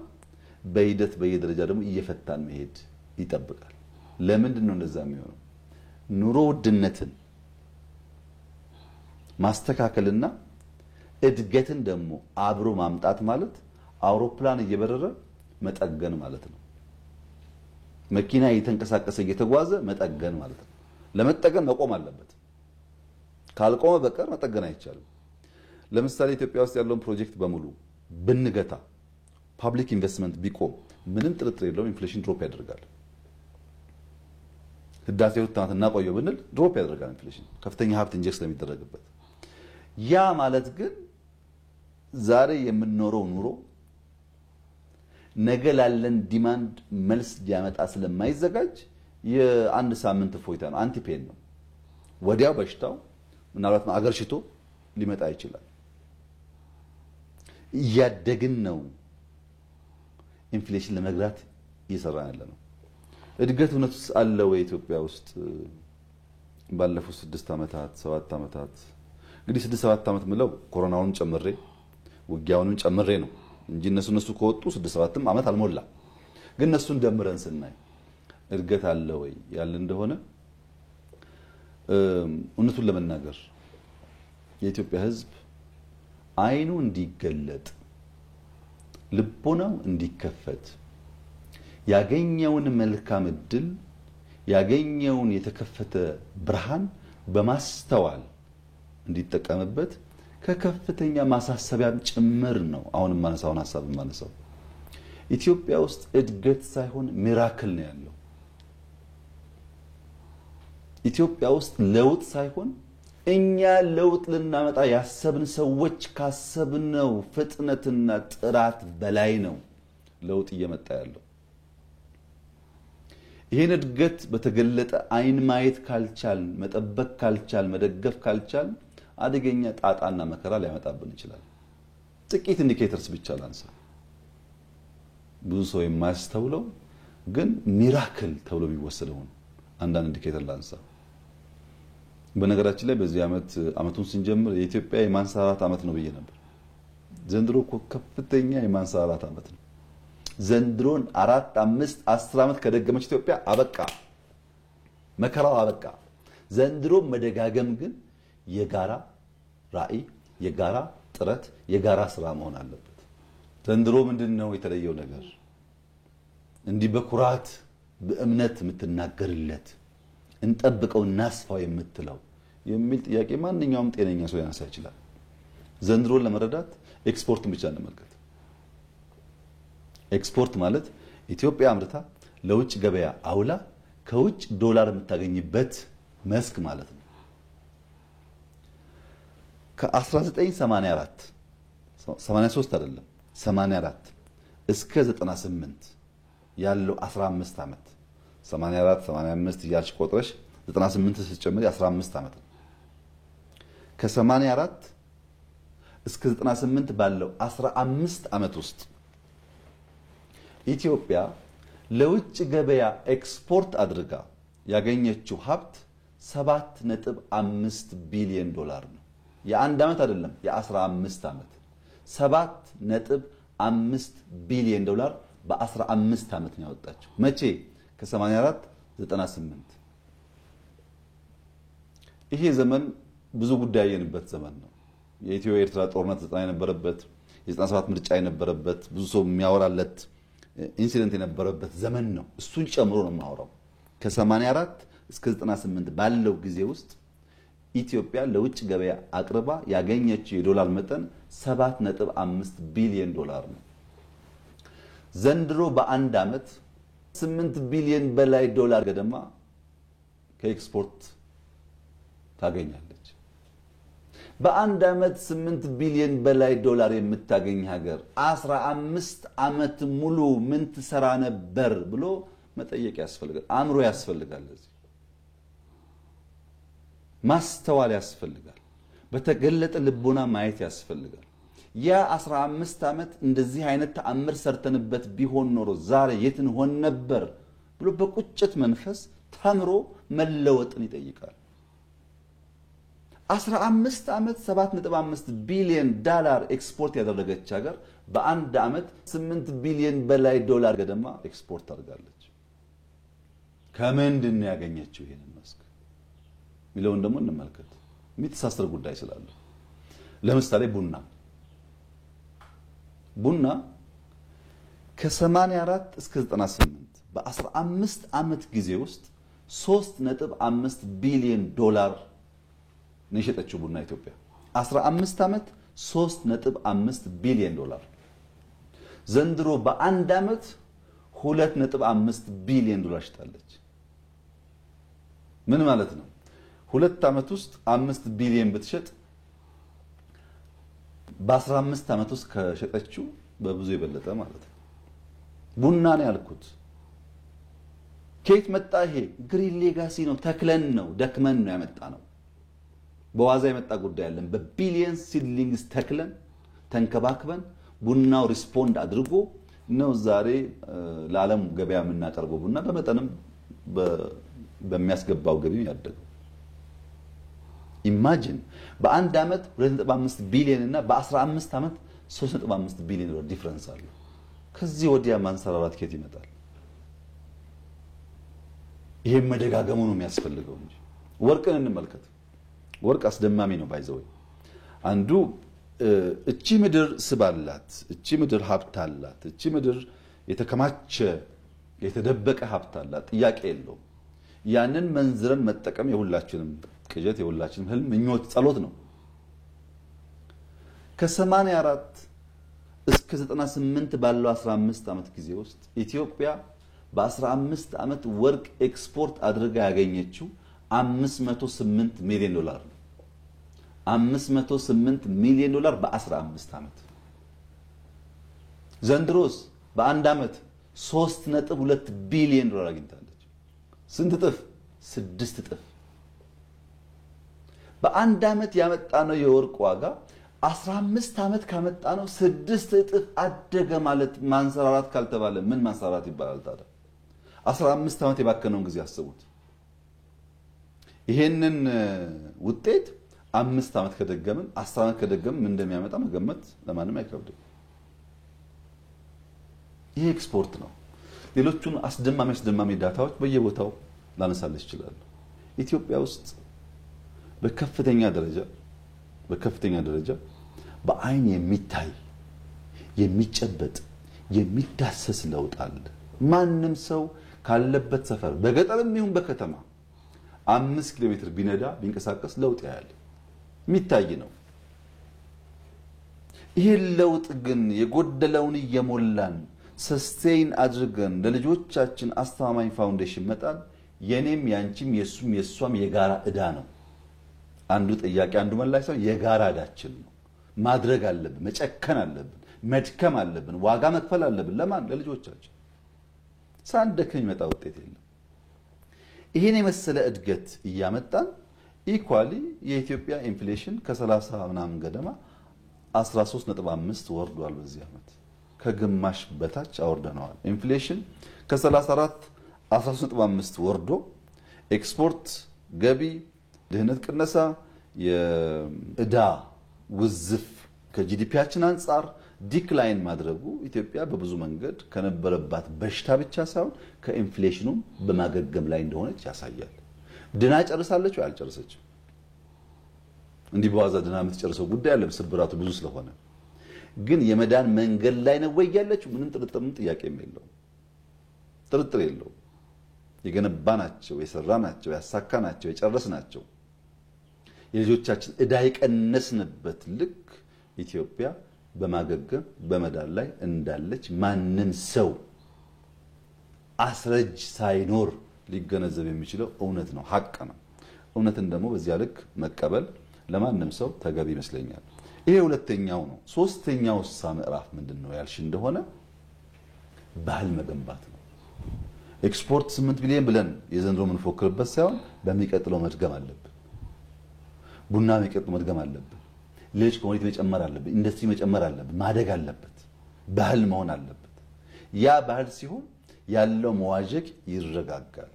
በሂደት በየደረጃ ደግሞ እየፈታን መሄድ ይጠብቃል። ለምንድን ነው እንደዛ የሚሆነው? ኑሮ ውድነትን ማስተካከልና እድገትን ደግሞ አብሮ ማምጣት ማለት አውሮፕላን እየበረረ መጠገን ማለት ነው። መኪና እየተንቀሳቀሰ እየተጓዘ መጠገን ማለት ነው። ለመጠገን መቆም አለበት። ካልቆመ በቀር መጠገን አይቻልም። ለምሳሌ ኢትዮጵያ ውስጥ ያለውን ፕሮጀክት በሙሉ ብንገታ ፐብሊክ ኢንቨስትመንት ቢቆም ምንም ጥርጥር የለውም ኢንፍሌሽን ድሮፕ ያደርጋል። ህዳሴው ታማት እናቆየው ብንል ድሮፕ ያደርጋል ኢንፍሌሽን ከፍተኛ ሀብት ኢንጀክት ስለሚደረግበት። ያ ማለት ግን ዛሬ የምንኖረው ኑሮ ነገ ላለን ዲማንድ መልስ ሊያመጣ ስለማይዘጋጅ የአንድ ሳምንት ፎይታ ነው፣ አንቲፔን ነው። ወዲያው በሽታው ምናልባት አገር ሽቶ ሊመጣ ይችላል። እያደግን ነው ኢንፍሌሽን ለመግራት እየሰራን ያለ ነው። እድገት እውነትስ አለ ወይ ኢትዮጵያ ውስጥ? ባለፉት 6 ዓመታት 7 ዓመታት እንግዲህ 6-7 ዓመት ምለው ኮሮናውን ጨምሬ ውጊያውንም ጨምሬ ነው እንጂ እነሱ ከወጡ 6-7 ዓመት አልሞላ። ግን እነሱን ደምረን ስናይ እድገት አለ ወይ ያለ እንደሆነ እውነቱን ለመናገር የኢትዮጵያ ሕዝብ አይኑ እንዲገለጥ ልቦናው እንዲከፈት ያገኘውን መልካም እድል ያገኘውን የተከፈተ ብርሃን በማስተዋል እንዲጠቀምበት ከከፍተኛ ማሳሰቢያም ጭምር ነው። አሁን ማነሳውን ሐሳብ ማነሳው ኢትዮጵያ ውስጥ እድገት ሳይሆን ሚራክል ነው ያለው። ኢትዮጵያ ውስጥ ለውጥ ሳይሆን እኛ ለውጥ ልናመጣ ያሰብን ሰዎች ካሰብነው ፍጥነትና ጥራት በላይ ነው ለውጥ እየመጣ ያለው። ይሄን እድገት በተገለጠ አይን ማየት ካልቻል፣ መጠበቅ ካልቻል፣ መደገፍ ካልቻል አደገኛ ጣጣና መከራ ሊያመጣብን ይችላል። ጥቂት ኢንዲኬተርስ ብቻ ላንሳ። ብዙ ሰው የማያስተውለው ግን ሚራክል ተብሎ ቢወሰደው አንዳንድ ኢንዲኬተር ላንሳ። በነገራችን ላይ በዚህ አመቱን ስንጀምር የኢትዮጵያ የማንሰራራት አመት ነው ብዬ ነበር። ዘንድሮ እኮ ከፍተኛ የማንሰራራት አመት ነው። ዘንድሮን 4፣ 5፣ 10 አመት ከደገመች ኢትዮጵያ አበቃ፣ መከራው አበቃ። ዘንድሮ መደጋገም ግን የጋራ ራዕይ፣ የጋራ ጥረት፣ የጋራ ስራ መሆን አለበት። ዘንድሮ ምንድነው የተለየው ነገር? እንዲህ በኩራት በእምነት የምትናገርለት እንጠብቀው እናስፋው የምትለው የሚል ጥያቄ ማንኛውም ጤነኛ ሰው ያነሳ ይችላል። ዘንድሮን ለመረዳት ኤክስፖርትን ብቻ እንመልከት። ኤክስፖርት ማለት ኢትዮጵያ አምርታ ለውጭ ገበያ አውላ ከውጭ ዶላር የምታገኝበት መስክ ማለት ነው። ከ1984 83 አይደለም 84 እስከ 98 ያለው 15 ዓመት 84 85 እያልሽ ቆጥረሽ 98 ስትጨምሪ 15 ዓመት ነው። ከ84 እስከ 98 ባለው 15 ዓመት ውስጥ ኢትዮጵያ ለውጭ ገበያ ኤክስፖርት አድርጋ ያገኘችው ሀብት 7.5 ቢሊዮን ዶላር ነው። የአንድ ዓመት አይደለም፣ የ15 ዓመት 7.5 ቢሊዮን ዶላር በ15 ዓመት ነው ያወጣችው። መቼ? ከ84 98። ይሄ ዘመን ብዙ ጉዳይ የነበረበት ዘመን ነው። የኢትዮ ኤርትራ ጦርነት 90 የነበረበት፣ የ97 ምርጫ የነበረበት፣ ብዙ ሰው የሚያወራለት ኢንሲደንት የነበረበት ዘመን ነው። እሱን ጨምሮ ነው የማወራው። ከ84 እስከ 98 ባለው ጊዜ ውስጥ ኢትዮጵያ ለውጭ ገበያ አቅርባ ያገኘችው የዶላር መጠን 7.5 ቢሊዮን ዶላር ነው። ዘንድሮ በአንድ ዓመት 8 ቢሊዮን በላይ ዶላር ገደማ ከኤክስፖርት ታገኛለች። በአንድ ዓመት 8 ቢሊዮን በላይ ዶላር የምታገኝ ሀገር 15 ዓመት ሙሉ ምን ትሰራ ነበር ብሎ መጠየቅ ያስፈልጋል። አእምሮ ያስፈልጋል። ለዚህ ማስተዋል ያስፈልጋል። በተገለጠ ልቦና ማየት ያስፈልጋል። ያ 15 ዓመት እንደዚህ አይነት ተአምር ሰርተንበት ቢሆን ኖሮ ዛሬ የት እንሆን ነበር ብሎ በቁጭት መንፈስ ተምሮ መለወጥን ይጠይቃል። 15 ዓመት 7.5 ቢሊዮን ዶላር ኤክስፖርት ያደረገች ሀገር በአንድ ዓመት 8 ቢሊዮን በላይ ዶላር ገደማ ኤክስፖርት አድርጋለች። ከምንድን ነው ያገኘችው? ይሄንን መስክ ሚለውን ደግሞ እንመልከት። የሚተሳሰር ጉዳይ ስላለ ለምሳሌ ቡና ከ84 እስከ 98 በ15 ዓመት ጊዜ ውስጥ 3.5 ቢሊዮን ዶላር ነው የሸጠችው ቡና ኢትዮጵያ። 15 ዓመት 3.5 ቢሊዮን ዶላር። ዘንድሮ በአንድ ዓመት 2.5 ቢሊዮን ዶላር ሽጣለች። ምን ማለት ነው? ሁለት ዓመት ውስጥ 5 ቢሊዮን ብትሸጥ በ15 ዓመት ውስጥ ከሸጠችው በብዙ የበለጠ ማለት ነው። ቡና ነው ያልኩት። ከየት መጣ ይሄ? ግሪን ሌጋሲ ነው። ተክለን ነው፣ ደክመን ነው ያመጣ ነው። በዋዛ የመጣ ጉዳይ አይደለም። በቢሊየንስ ሲድሊንግስ ተክለን ተንከባክበን ቡናው ሪስፖንድ አድርጎ ነው ዛሬ ለዓለም ገበያ የምናቀርበው ቡና በመጠንም በሚያስገባው ገቢ ያደገው። ኢማጂን በአንድ ዓመት 2.5 ቢሊዮን እና በ15 ዓመት 3.5 ቢሊዮን ዶላር ዲፈረንስ አለ። ከዚህ ወዲያ ማንሰራራት ከየት ይመጣል? ይሄ መደጋገሙ ነው የሚያስፈልገው እንጂ። ወርቅን እንመልከት። ወርቅ አስደማሚ ነው። ባይዘው አንዱ እቺ ምድር ስባላት፣ እቺ ምድር ሀብት አላት፣ እቺ ምድር የተከማቸ የተደበቀ ሀብት አላት፣ ጥያቄ የለውም። ያንን መንዝረን መጠቀም የሁላችንም ቅጀት፣ የሁላችንም ህልም፣ ምኞት፣ ጸሎት ነው። ከ84 እስከ 98 ባለው 15 ዓመት ጊዜ ውስጥ ኢትዮጵያ በ15 ዓመት ወርቅ ኤክስፖርት አድርጋ ያገኘችው 508 ሚሊዮን ዶላር ነው። 508 ሚሊዮን ዶላር በ15 ዓመት። ዘንድሮስ በአንድ ዓመት 3.2 ቢሊዮን ዶላር አግኝታለች። ስንት እጥፍ? 6 እጥፍ። በአንድ ዓመት ያመጣነው የወርቅ ዋጋ 15 ዓመት ካመጣነው 6 እጥፍ አደገ ማለት ማንሰራራት ካልተባለ ምን ማንሰራራት ይባላል ታዲያ? 15 ዓመት የባከነውን ጊዜ አስቡት። ይሄንን ውጤት 5 ዓመት ከደገምን 10 ዓመት ከደገምን ምን እንደሚያመጣ መገመት ለማንም አይከብድም። ይሄ ኤክስፖርት ነው። ሌሎቹን አስደማሚ ዳታዎች በየቦታው ላነሳለች ይችላል። ኢትዮጵያ ውስጥ በከፍተኛ ደረጃ በአይን የሚታይ የሚጨበጥ የሚዳሰስ ለውጥ አለ። ማንም ሰው ካለበት ሰፈር በገጠርም ይሁን በከተማ 5 ኪሎ ሜትር ቢነዳ ቢንቀሳቀስ ለውጥ ያያል። የሚታይ ነው። ይሄ ለውጥ ግን የጎደለውን እየሞላን ሰስቴን አድርገን ለልጆቻችን አስተማማኝ ፋውንዴሽን መጣል የኔም ያንቺም የሷም የጋራ እዳ ነው አንዱ ጥያቄ አንዱ መላሽ ሳይሆን የጋራ እዳችን ነው ማድረግ አለብን መጨከን አለብን መድከም አለብን ዋጋ መክፈል አለብን ለማን ለልጆቻችን ሳንደከኝ መጣ ውጤት የለም ይሄን የመሰለ እድገት እያመጣን ኢኳሊ የኢትዮጵያ ኢንፍሌሽን ከ30 ምናምን ገደማ 13.5 ወርዷል በዚህ አመት ከግማሽ በታች አወርደናል ኢንፍሌሽን ከ34 13.5 ወርዶ ኤክስፖርት ገቢ ድህነት ቅነሳ የእዳ ውዝፍ ከጂዲፒያችን አንፃር ዲክላይን ማድረጉ ኢትዮጵያ በብዙ መንገድ ከነበረባት በሽታ ብቻ ሳይሆን ከኢንፍሌሽኑ በማገገም ላይ እንደሆነች ያሳያል ድና ጨርሳለች ወይ አልጨረሰችም እንዲህ በዋዛ ድና የምትጨርሰው ጉዳይ አለ ስብራቱ ብዙ ስለሆነ ግን የመዳን መንገድ ላይ ነው ወይ ያለችው ምንም ጥያቄ የለውም ጥርጥር የለውም የገነባናቸው የሰራናቸው ያሳካናቸው የጨረስናቸው የልጆቻችን እዳ የቀነስንበት ልክ ኢትዮጵያ በማገገም በመዳን ላይ እንዳለች ማንም ሰው አስረጅ ሳይኖር ሊገነዘብ የሚችለው እውነት ነው ሐቅ ነው እውነትን ደግሞ በዚያ ልክ መቀበል ለማንም ሰው ተገቢ ይመስለኛል ይሄ ሁለተኛው ነው ሶስተኛው ምዕራፍ ምንድነው ያልሽ እንደሆነ ባህል መገንባት ነው ኤክስፖርት 8 ቢሊዮን ብለን የዘንድሮ ምን ፎክርበት ሳይሆን በሚቀጥለው መድገም አለብን ቡና የሚቀጥለው መድገም አለብን ሌሎች ኮሚኒቲ መጨመር አለብን ኢንዱስትሪ መጨመር አለብን ማደግ አለበት ባህል መሆን አለበት ያ ባህል ሲሆን ያለው መዋዠቅ ይረጋጋል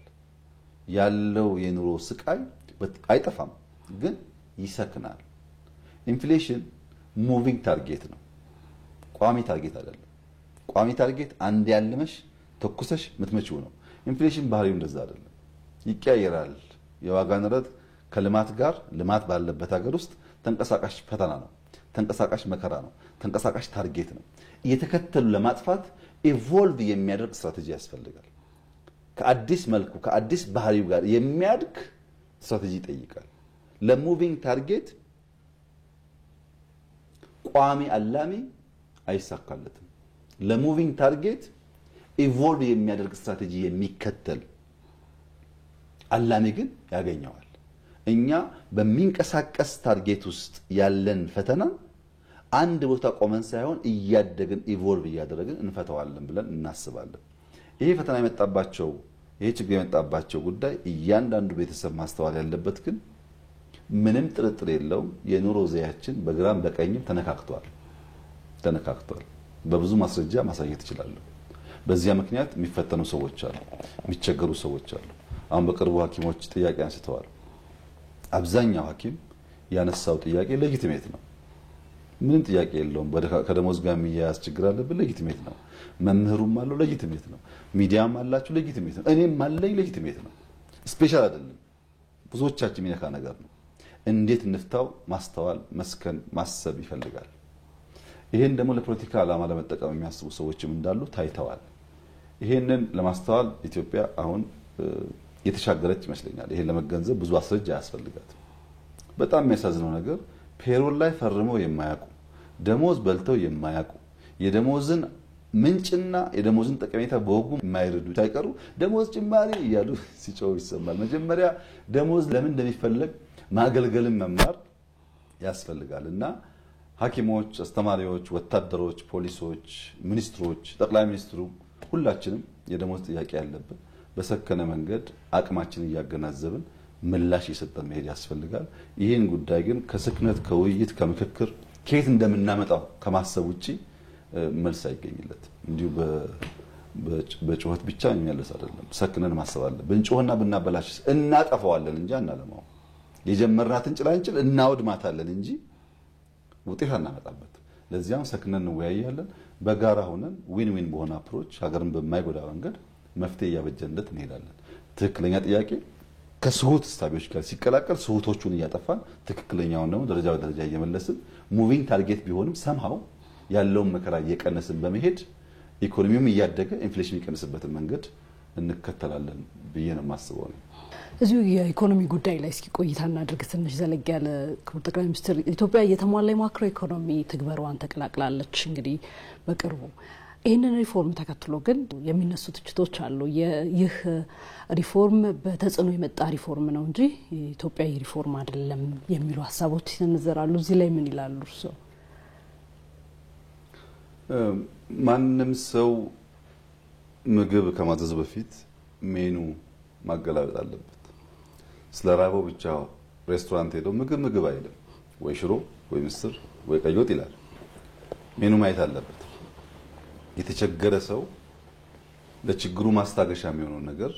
ያለው የኑሮ ስቃይ አይጠፋም ግን ይሰክናል ኢንፍሌሽን ሙቪንግ ታርጌት ነው ቋሚ ታርጌት አይደለም ቋሚ ታርጌት አንድ ያለመሽ ተኩሰሽ ምትመጪው ነው ኢንፍሌሽን ባህሪው እንደዛ አይደለም ይቀያየራል የዋጋ ንረት ከልማት ጋር ልማት ባለበት ሀገር ውስጥ ተንቀሳቃሽ ፈተና ነው ተንቀሳቃሽ መከራ ነው ተንቀሳቃሽ ታርጌት ነው እየተከተሉ ለማጥፋት ኢቮልቭ የሚያደርግ ስትራቴጂ ያስፈልጋል ከአዲስ መልኩ ከአዲስ ባህሪው ጋር የሚያድግ ስትራቴጂ ይጠይቃል ለሙቪንግ ታርጌት ቋሚ አላሚ አይሳካለትም ለሙቪንግ ታርጌት ኢቮልቭ የሚያደርግ ስትራቴጂ የሚከተል አላሚ ግን ያገኘዋል እኛ በሚንቀሳቀስ ታርጌት ውስጥ ያለን ፈተና አንድ ቦታ ቆመን ሳይሆን እያደግን ኢቮልቭ እያደረግን እንፈታዋለን ብለን እናስባለን ይሄ ፈተና የመጣባቸው ይሄ ችግር የመጣባቸው ጉዳይ እያንዳንዱ ቤተሰብ ማስተዋል ያለበት ግን ምንም ጥርጥር የለውም የኑሮ ዘያችን በግራም በቀኝም ተነካክቷል በብዙ ማስረጃ ማሳየት ይችላል በዚያ ምክንያት የሚፈተኑ ሰዎች አሉ የሚቸገሩ ሰዎች አሉ አሁን በቅርቡ ሐኪሞች ጥያቄ አንስተዋል አብዛኛው ሐኪም ያነሳው ጥያቄ ሌጂቲሜት ነው ምንም ጥያቄ የለውም ከደሞዝ ጋር የሚያያዝ ችግር አለበት ሌጂቲሜት ነው መምህሩም አለው ሌጂቲሜት ነው ሚዲያም አላችሁ ሌጂቲሜት ነው እኔም አለኝ ሌጂቲሜት ነው ስፔሻል አይደለም ብዙዎቻችን የሚነካ ነገር ነው እንዴት እንፍታው ማስተዋል መስከን ማሰብ ይፈልጋል ይሄን ደግሞ ለፖለቲካ ዓላማ ለመጠቀም የሚያስቡ ሰዎችም እንዳሉ ታይተዋል ይሄንን ለማስተዋል ኢትዮጵያ አሁን የተሻገረች ይመስለኛል ይሄን ለመገንዘብ ብዙ አስረጃ ያስፈልጋል በጣም የሚያሳዝነው ነገር ፔሮል ላይ ፈርመው የማያውቁ ደሞዝ በልተው የማያውቁ የደሞዝን ምንጭና የደሞዝን ጠቀሜታ በወጉ የማይረዱ ሳይቀሩ ደሞዝ ጭማሪ እያሉ ሲጮሁ ይሰማል መጀመሪያ ደሞዝ ለምን እንደሚፈለግ ማገልገልን መማር ያስፈልጋልና ሐኪሞች አስተማሪዎች ወታደሮች ፖሊሶች ሚኒስትሮች ጠቅላይ ሚኒስትሩ ሁላችንም የደሞዝ ጥያቄ ያለብን በሰከነ መንገድ አቅማችንን ያገናዘብን ምላሽ እየሰጠን መሄድ ያስፈልጋል ይሄን ጉዳይ ግን ከስክነት ከውይይት ከምክክር ከየት እንደምናመጣው ከማሰብ ውጪ መልስ አይገኝለት እንዲሁ በጩኸት ብቻ የሚያለስ አይደለም ሰክነን ማሰብ አለ ብንጮህና ብናበላሽ እናጠፋዋለን እንጂ አናለማው የጀመርናትን ጭላንጭል እናወድማታለን እንጂ ውጤት አናመጣበት ለዚያም ሰክነን እንወያያለን በጋራ ሆነን ዊን ዊን በሆነ አፕሮች ሀገርን በማይጎዳ መንገድ መፍትሄ ያበጀንለት እንሄዳለን ትክክለኛ ጥያቄ ከስሁት ስታቢዎች ጋር ሲቀላቀል ስሁቶቹን እያጠፋን ትክክለኛውን ደግሞ ደረጃ በደረጃ እየመለስን ሙቪንግ ታርጌት ቢሆንም ሰምሃው ያለውን መከራ እየቀነስን በመሄድ ኢኮኖሚውም እያደገ ኢንፍሌሽን ይቀንስበትን መንገድ እንከተላለን ብዬ ነው ማስበው ነው እዚሁ የኢኮኖሚ ጉዳይ ላይ እስኪ ቆይታ እናድርግ ትንሽ ዘለግ ያለ ክቡር ጠቅላይ ሚኒስትር ኢትዮጵያ የተሟላ ማክሮ ኢኮኖሚ ትግበሯን ተቀላቅላለች እንግዲህ በቅርቡ ይህንን ሪፎርም ተከትሎ ግን የሚነሱ ትችቶች አሉ። ይህ ሪፎርም በተጽዕኖ የመጣ ሪፎርም ነው እንጂ ኢትዮጵያዊ ሪፎርም አይደለም የሚሉ ሀሳቦች ይሰነዘራሉ። እዚህ ላይ ምን ይላሉ እርስዎ? ማንም ሰው ምግብ ከማዘዝ በፊት ሜኑ ማገላበጥ አለበት። ስለ ራበው ብቻ ሬስቶራንት ሄዶ ምግብ አይልም። ወይ ሽሮ ወይ ምስር ወይ ቀይ ወጥ ይላል። ሜኑ ማየት አለበት። የተቸገረ ሰው ለችግሩ ማስታገሻ የሚሆነው ነገር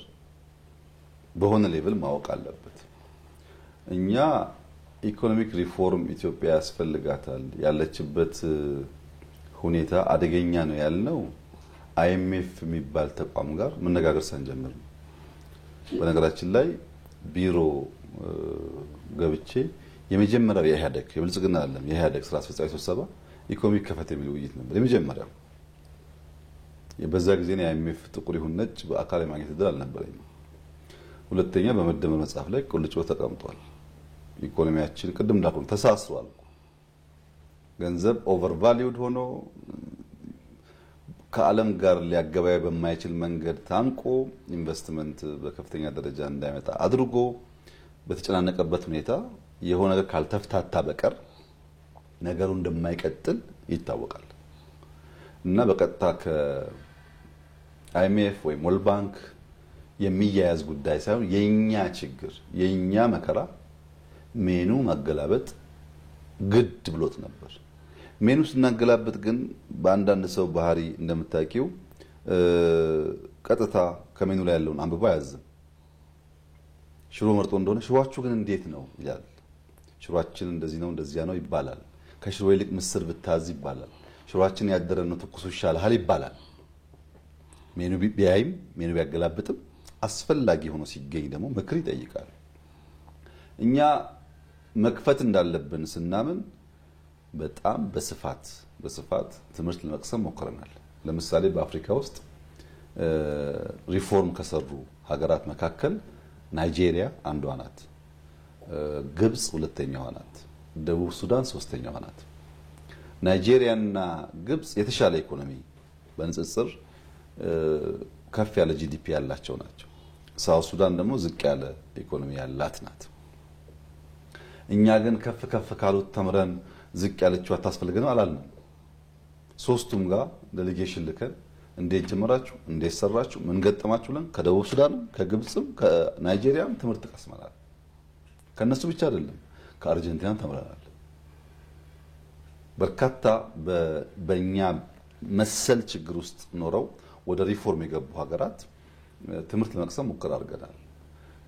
በሆነ ሌቭል ማወቅ አለበት። እኛ ኢኮኖሚክ ሪፎርም ኢትዮጵያ ያስፈልጋታል፣ ያለችበት ሁኔታ አደገኛ ነው ያልነው አይኤምኤፍ የሚባል ተቋም ጋር መነጋገር ሳንጀምር ነው። በነገራችን ላይ ቢሮ ገብቼ የመጀመሪያው የኢህአዴግ የብልጽግና አይደለም የኢህአዴግ ስራ አስፈጻሚ ስብሰባ ኢኮኖሚክ ከፈት የሚል ውይይት ነበር የመጀመሪያው። በዛ ጊዜ ነው አይኤምኤፍ ጥቁር ይሁን ነጭ በአካል ማግኘት እድል አልነበረኝም። ሁለተኛ በመደመር መጽሐፍ ላይ ቁልጭ ብሎ ተቀምጧል። ኢኮኖሚያችን ቅድም እንዳልኩ ተሳስሯል። ገንዘብ ኦቨር ቫልዩድ ሆኖ ከዓለም ጋር ሊያገበያይ በማይችል መንገድ ታንቆ ኢንቨስትመንት በከፍተኛ ደረጃ እንዳይመጣ አድርጎ በተጨናነቀበት ሁኔታ የሆነ ነገር ካልተፍታታ በቀር ነገሩ እንደማይቀጥል ይታወቃል። እና በቀጥታ ከአይኤምኤፍ ወይ ወርልድ ባንክ የሚያያዝ ጉዳይ ሳይሆን የኛ ችግር የኛ መከራ ሜኑ ማገላበጥ ግድ ብሎት ነበር። ሜኑ ስናገላበጥ ግን በአንዳንድ ሰው ባህሪ እንደምታውቂው ቀጥታ ከሜኑ ላይ ያለውን አንብቦ አያዝም። ሽሮ መርጦ እንደሆነ ሽሮአችሁ ግን እንዴት ነው ይላል። ሽሮአችን እንደዚህ ነው እንደዚያ ነው ይባላል። ከሽሮ ይልቅ ምስር ብታዝ ይባላል። ሽሮአችን ያደረ ነው ትኩሱ ይሻላል ይባላል። ሜኑ ቢያይም ሜኑ ቢያገላብጥም አስፈላጊ ሆኖ ሲገኝ ደግሞ ምክር ይጠይቃል። እኛ መክፈት እንዳለብን ስናምን በጣም በስፋት ትምህርት ለመቅሰም ሞክረናል። ለምሳሌ በአፍሪካ ውስጥ ሪፎርም ከሰሩ ሀገራት መካከል ናይጄሪያ አንዷ ናት፣ ግብጽ ሁለተኛዋ ናት፣ ደቡብ ሱዳን ሶስተኛዋ ናት። ናይጄሪያና ግብጽ የተሻለ ኢኮኖሚ በንጽጽር ከፍ ያለ ጂዲፒ ያላቸው ናቸው። ሳውዝ ሱዳን ደግሞ ዝቅ ያለ ኢኮኖሚ ያላት ናት። እኛ ግን ከፍ ካሉት ተምረን ዝቅ ያለችው አታስፈልገንም አላልንም። ሶስቱም ጋር ዴሌጌሽን ልከን እንዴት ጀመራችሁ እንዴት ሰራችሁ ምን ገጠማችሁ ብለን ከደቡብ ሱዳንም ከግብጽም ከናይጄሪያም ትምህርት ቀስመናል። ከነሱ ብቻ አይደለም ከአርጀንቲናም ተምረናል። በርካታ በእኛ መሰል ችግር ውስጥ ኖረው ወደ ሪፎርም የገቡ ሀገራት ትምህርት ለመቅሰም ሙከራ አድርገናል።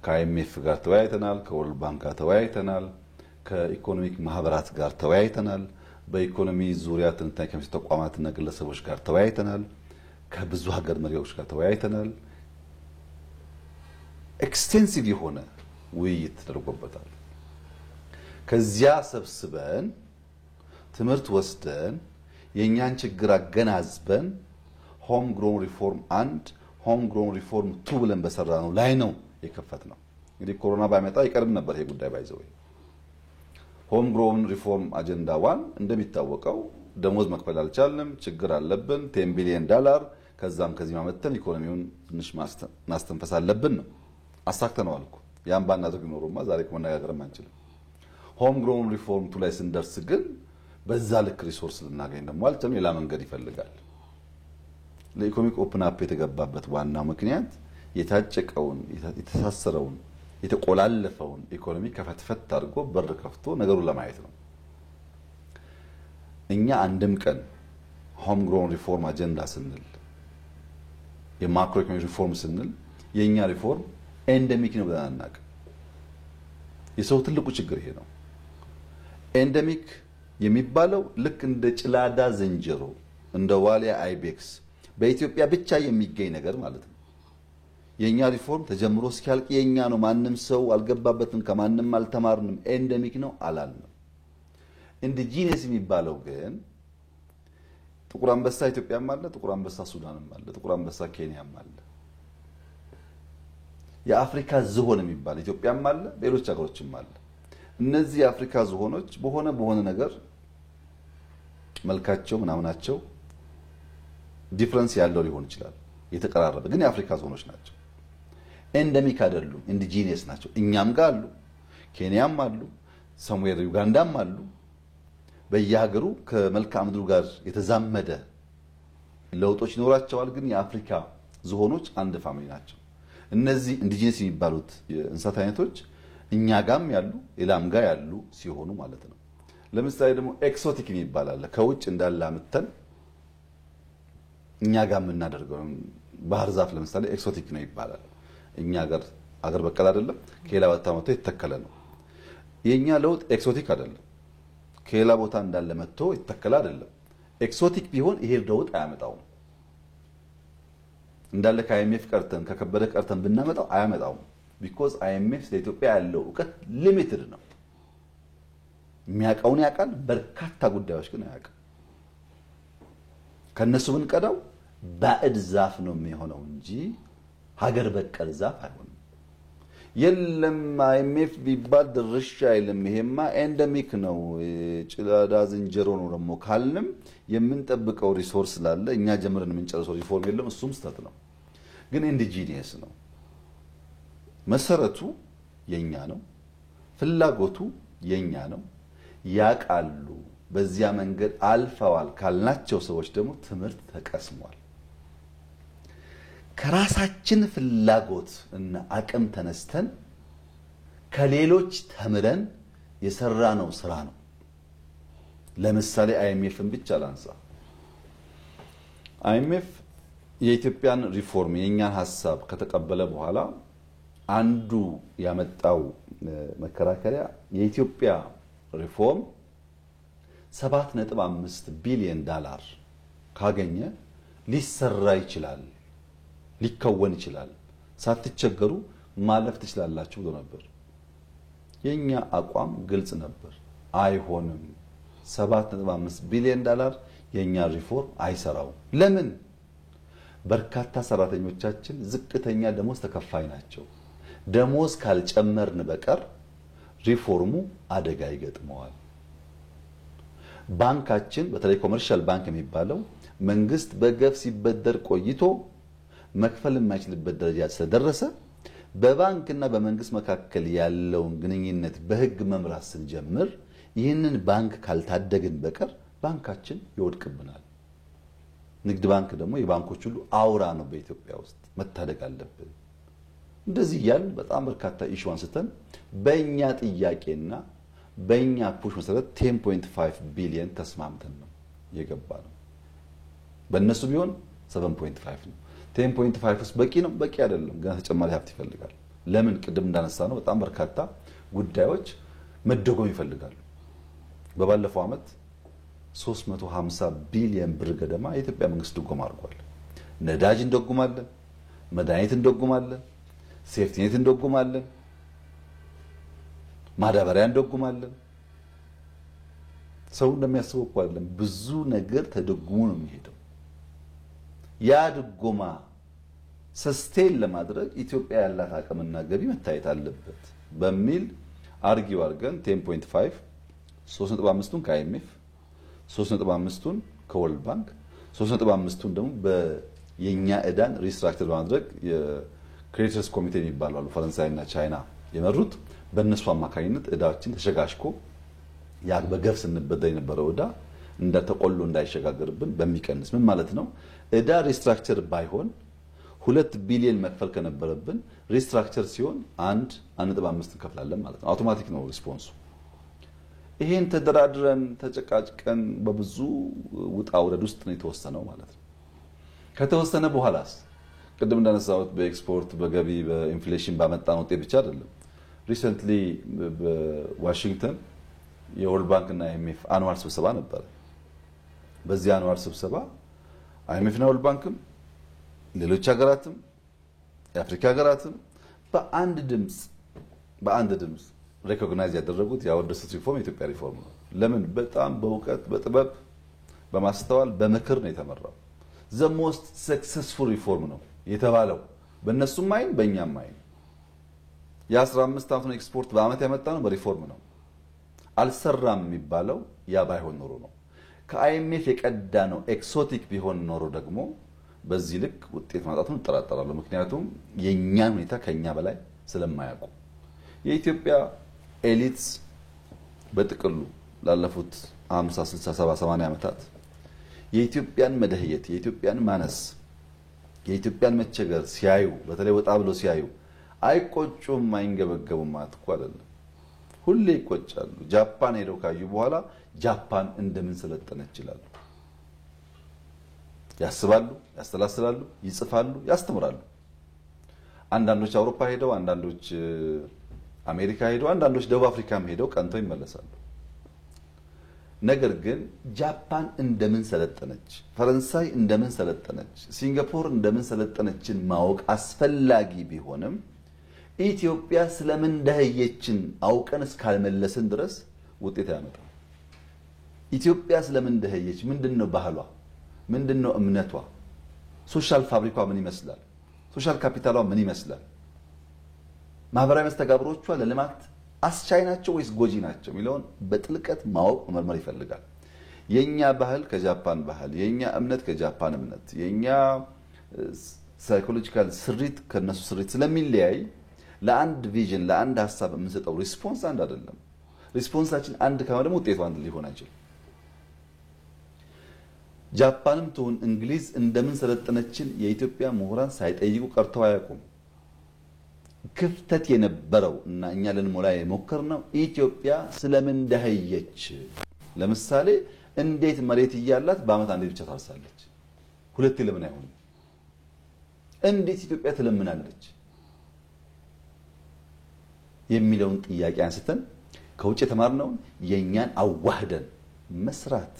ከአይኤምኤፍ ጋር ተወያይተናል፣ ከወርልድ ባንክ ጋር ተወያይተናል፣ ከኢኮኖሚክ ማህበራት ጋር ተወያይተናል፣ በኢኮኖሚ ዙሪያ ትንታኔ ከሚሰጡ ተቋማትና ግለሰቦች ጋር ተወያይተናል፣ ከብዙ ሀገር መሪዎች ጋር ተወያይተናል። ኤክስቴንሲቭ የሆነ ውይይት ተደርጎበታል። ከዚያ ሰብስበን ትምህርት ወስደን የኛን ችግር አገናዝበን ሆም ግሮን ሪፎርም 1 ሆም ግሮን ሪፎርም 2 ብለን በሰራነው ላይ ነው የከፈትነው። እንግዲህ ኮሮና ባይመጣ ይቀርብ ነበር ይሄ ጉዳይ ባይዘው። ሆም ግሮን ሪፎርም አጀንዳ 1 እንደሚታወቀው ደሞዝ መክፈል አልቻልንም፣ ችግር አለብን፣ $10 ቢሊዮን ከዛም ከዚህ ማመተን ኢኮኖሚውን ትንሽ ማስተንፈስ አለብን ነው። አሳክተነዋል እኮ። ያን ባናደርግ ኖሮማ ዛሬ መነጋገርም አንችልም። ሆም ግሮን ሪፎርም 2 ላይ ስንደርስ ግን በዛ ልክ ሪሶርስ ልናገኝ ደግሞ አልቻልንም። ሌላ መንገድ ይፈልጋል። ለኢኮኖሚክ ኦፕን አፕ የተገባበት ዋናው ምክንያት የታጨቀውን የተሳሰረውን የተቆላለፈውን ኢኮኖሚ ከፈትፈት አድርጎ በር ከፍቶ ነገሩን ለማየት ነው። እኛ አንድም ቀን ሆም ግሮን ሪፎርም አጀንዳ ስንል የማክሮ ኢኮኖሚ ሪፎርም ስንል የኛ ሪፎርም ኤንደሚክ ነው ብለን አናውቅም። የሰው ትልቁ ችግር ይሄ ነው። ኤንደሚክ የሚባለው ልክ እንደ ጭላዳ ዝንጀሮ እንደ ዋሊያ አይቤክስ በኢትዮጵያ ብቻ የሚገኝ ነገር ማለት ነው። የኛ ሪፎርም ተጀምሮ እስኪያልቅ የኛ ነው፣ ማንም ሰው አልገባበትም፣ ከማንም አልተማርንም፣ ኤንደሚክ ነው አላልንም። ኢንዲጂነስ የሚባለው ግን ጥቁር አንበሳ ኢትዮጵያም አለ፣ ጥቁር አንበሳ ሱዳንም አለ፣ ጥቁር አንበሳ ኬንያም አለ። የአፍሪካ ዝሆን የሚባል ኢትዮጵያም አለ፣ ሌሎች ሀገሮችም አለ። እነዚህ የአፍሪካ ዝሆኖች በሆነ ነገር መልካቸው ምናምናቸው ዲፍረንስ ያለው ሊሆን ይችላል የተቀራረበ ግን የአፍሪካ ዞኖች ናቸው ኤንደሚክ አይደሉም ኢንዲጂኒየስ ናቸው እኛም ጋር አሉ ኬንያም አሉ ሰምዌር ዩጋንዳም አሉ በየሀገሩ ከመልክዓ ምድሩ ጋር የተዛመደ ለውጦች ይኖራቸዋል ግን የአፍሪካ ዝሆኖች አንድ ፋሚሊ ናቸው እነዚህ ኢንዲጂነስ የሚባሉት የእንስሳት አይነቶች እኛ ጋም ያሉ ሌላም ጋር ያሉ ሲሆኑ ማለት ነው ለምሳሌ ደግሞ ኤክሶቲክ ይባላል ከውጭ እንዳላምተን እኛ ጋር የምናደርገው ባህር ዛፍ ለምሳሌ ኤክሶቲክ ነው ይባላል እኛ ጋር አገር በቀል አይደለም ከሌላ ቦታ መጥቶ የተተከለ ነው የኛ ለውጥ ኤክሶቲክ አይደለም ከሌላ ቦታ እንዳለ መጥቶ የተተከለ አይደለም ኤክሶቲክ ቢሆን ይሄ ለውጥ አያመጣውም እንዳለ ከአይኤምኤፍ ቀርተን ከከበደ ቀርተን ብናመጣው አያመጣውም because IMF ለኢትዮጵያ ያለው ዕውቀት ሊሚትድ ነው የሚያውቀውን ያውቃል በርካታ ጉዳዮች ግን አያውቅም ከነሱ ብንቀዳው ባዕድ ዛፍ ነው የሚሆነው እንጂ ሀገር በቀል ዛፍ አይሆንም የለም IMF ቢባል ድርሽ አይልም ይሄማ ኤንደሚክ ነው ጭላዳ ዝንጀሮ ነው ደግሞ ካልንም የምንጠብቀው ሪሶርስ ስላለ እኛ ጀምረን የምንጨርሰው ሪፎርም የለም እሱም ስተት ነው ግን ኢንዲጂኒየስ ነው መሰረቱ የኛ ነው ፍላጎቱ የኛ ነው ያቃሉ በዚያ መንገድ አልፈዋል ካልናቸው ሰዎች ደግሞ ትምህርት ተቀስሟል ከራሳችን ፍላጎት እና አቅም ተነስተን ከሌሎች ተምረን የሰራነው ስራ ነው ለምሳሌ IMFን ብቻ ላንሳ IMF የኢትዮጵያን ሪፎርም የኛን ሐሳብ ከተቀበለ በኋላ አንዱ ያመጣው መከራከሪያ የኢትዮጵያ ሪፎርም 7.5 ቢሊዮን ዶላር ካገኘ ሊሰራ ይችላል ሊከወን ይችላል ሳትቸገሩ ማለፍ ትችላላችሁ ብሎ ነበር የኛ አቋም ግልጽ ነበር አይሆንም 7.5 ቢሊዮን ዶላር የኛ ሪፎርም አይሰራው ለምን በርካታ ሰራተኞቻችን ዝቅተኛ ደሞዝ ተከፋይ ናቸው ደሞዝ ካልጨመርን በቀር ሪፎርሙ አደጋ ይገጥመዋል ባንካችን በተለይ ኮመርሻል ባንክ የሚባለው መንግስት በገፍ ሲበደር ቆይቶ መክፈል የማይችልበት ደረጃ ስለደረሰ በባንክና በመንግስት መካከል ያለውን ግንኙነት በህግ መምራት ስንጀምር ይህንን ባንክ ካልታደግን በቀር ባንካችን ይወድቅብናል ንግድ ባንክ ደግሞ የባንኮች ሁሉ አውራ ነው በኢትዮጵያ ውስጥ መታደግ አለብን እንደዚህ ያል በጣም በርካታ ኢሹ አንስተን በእኛ ጥያቄና በእኛ ፑሽ መሰረት 10.5 ቢሊዮን ተስማምተን ነው የገባነው በእነሱ ቢሆን 7.5 ነው 10.5 ውስጥ በቂ ነው በቂ አይደለም ገና ተጨማሪ ሀብት ይፈልጋል ለምን ቅድም እንዳነሳ ነው በጣም በርካታ ጉዳዮች መደጎም ይፈልጋሉ በባለፈው አመት 350 ቢሊዮን ብር ገደማ የኢትዮጵያ መንግስት ድጎማ አድርጓል ነዳጅ እንደጉማለን መድኃኒት እንደጉማለን ሴፍቲኔት እንደጉማለን ማዳበሪያ እንደጉማለን ሰው እንደሚያስበው እኮ አይደለም ብዙ ነገር ተደጉሞ ነው የሚሄደው ያ ድጎማ ሰስቴን ለማድረግ ኢትዮጵያ ያላት አቅምና ገቢ መታየት አለበት በሚል አርጊው አርገን 10.5 3.5ቱን ከአይኤምኤፍ 3.5ቱን ከወርልድ ባንክ 3.5ቱን ደግሞ በየኛ እዳን ሪስትራክቸር በማድረግ የክሬዲተርስ ኮሚቴ የሚባለው ፈረንሳይና ቻይና የመሩት በእነሱ አማካኝነት እዳችን ተሸጋሽኮ ያ በገፍ ስንበደር የነበረው እዳ እንደተቆሎ እንዳይሸጋገርብን በሚቀንስ ምን ማለት ነው እዳ ሪስትራክቸር ባይሆን 2 ቢሊዮን መክፈል ከነበረብን ሪስትራክቸር ሲሆን 1.5 እንከፍላለን ማለት ነው አውቶማቲክ ነው ሪስፖንሱ ይሄን ተደራድረን ተጨቃጭቀን በብዙ ውጣ ውረድ ውስጥ ነው የተወሰነው ማለት ነው ከተወሰነ በኋላስ ቅድም እንዳነሳሁት በኤክስፖርት በገቢ በኢንፍሌሽን ባመጣን ውጤት ብቻ አይደለም ሪሰንትሊ በዋሽንግተን የወርልድ ባንክ እና IMF አኑዋል ስብሰባ ነበር በዚህ አኑዋል ስብሰባ IMF እና ወርልድ ባንክም ሌሎች ሀገራትም የአፍሪካ ሀገራትም በአንድ ድምጽ ሪኮግናይዝ ያደረጉት ያወደሱት ሪፎርም የኢትዮጵያ ሪፎርም ነው ለምን በጣም በእውቀት በጥበብ በማስተዋል በምክር ነው የተመራው the most successful reform ነው የተባለው በእነሱም አይን በእኛም አይን የ15 ዓመት ኤክስፖርት በአመት ያመጣ ነው በሪፎርም ነው አልሰራም የሚባለው ያ ባይሆን ኖሮ ነው ከአይኤምኤፍ የቀዳ ነው ኤክሶቲክ ቢሆን ኖሮ ደግሞ በዚህ ልክ ውጤት ማጣቱን እጠራጠራለሁ። ምክንያቱም የኛን ሁኔታ ከኛ በላይ ስለማያውቁ የኢትዮጵያ ኤሊትስ በጥቅሉ ላለፉት 50 60 70 80 ዓመታት የኢትዮጵያን መደህየት የኢትዮጵያን ማነስ የኢትዮጵያን መቸገር ሲያዩ በተለይ ወጣ ብሎ ሲያዩ አይቆጩም አይንገበገቡም ማለት እኮ አይደለም። ሁሌ ይቆጫሉ። ጃፓን ሄደው ካዩ በኋላ ጃፓን እንደምን ሰለጠነች ይላሉ። ያስባሉ፣ ያስተላስላሉ፣ ይጽፋሉ፣ ያስተምራሉ። አንዳንዶች አውሮፓ ሄደው አንዳንዶች አሜሪካ ሄደው አንዳንዶች ደቡብ አፍሪካም ሄደው ቀንተው ይመለሳሉ። ነገር ግን ጃፓን እንደምን ሰለጠነች፣ ፈረንሳይ እንደምን ሰለጠነች፣ ሲንጋፖር እንደምን ሰለጠነችን ማወቅ አስፈላጊ ቢሆንም ኢትዮጵያ ስለምን ደህየችን አውቀን እስካልመለስን ድረስ ውጤት ያመጣል። ኢትዮጵያ ስለምን ደህየች፣ ምንድነው ባህሏ፣ ምንድነው እምነቷ፣ ሶሻል ፋብሪኳ ምን ይመስላል፣ ሶሻል ካፒታሏ ምን ይመስላል፣ ማህበራዊ መስተጋብሮቿ ለልማት አስቻይ ናቸው ወይስ ጎጂ ናቸው የሚለውን በጥልቀት ማወቅ መመርመር ይፈልጋል። የኛ ባህል ከጃፓን ባህል፣ የኛ እምነት ከጃፓን እምነት፣ የኛ ሳይኮሎጂካል ስሪት ከነሱ ስሪት ስለሚለያይ ለአንድ ቪዥን ለአንድ ሐሳብ የምንሰጠው ሪስፖንስ አንድ አይደለም። ሪስፖንሳችን አንድ ከሆነ ደግሞ ውጤቱ አንድ ሊሆን አይችልም። ጃፓንም ትሁን እንግሊዝ እንደምን ሰለጠነችን የኢትዮጵያ ምሁራን ሳይጠይቁ ቀርተው አያውቁም። ክፍተት የነበረው እና እኛ ልንሞላ የሞከርነው ኢትዮጵያ ስለምን ደህየች። ለምሳሌ እንዴት መሬት እያላት በአመት አንዴ ብቻ ታርሳለች? ሁለቴ ለምን አይሆንም? እንዴት ኢትዮጵያ ትለምናለች? የሚለውን ጥያቄ አንስተን ከውጭ የተማርነውን የኛን አዋህደን መስራት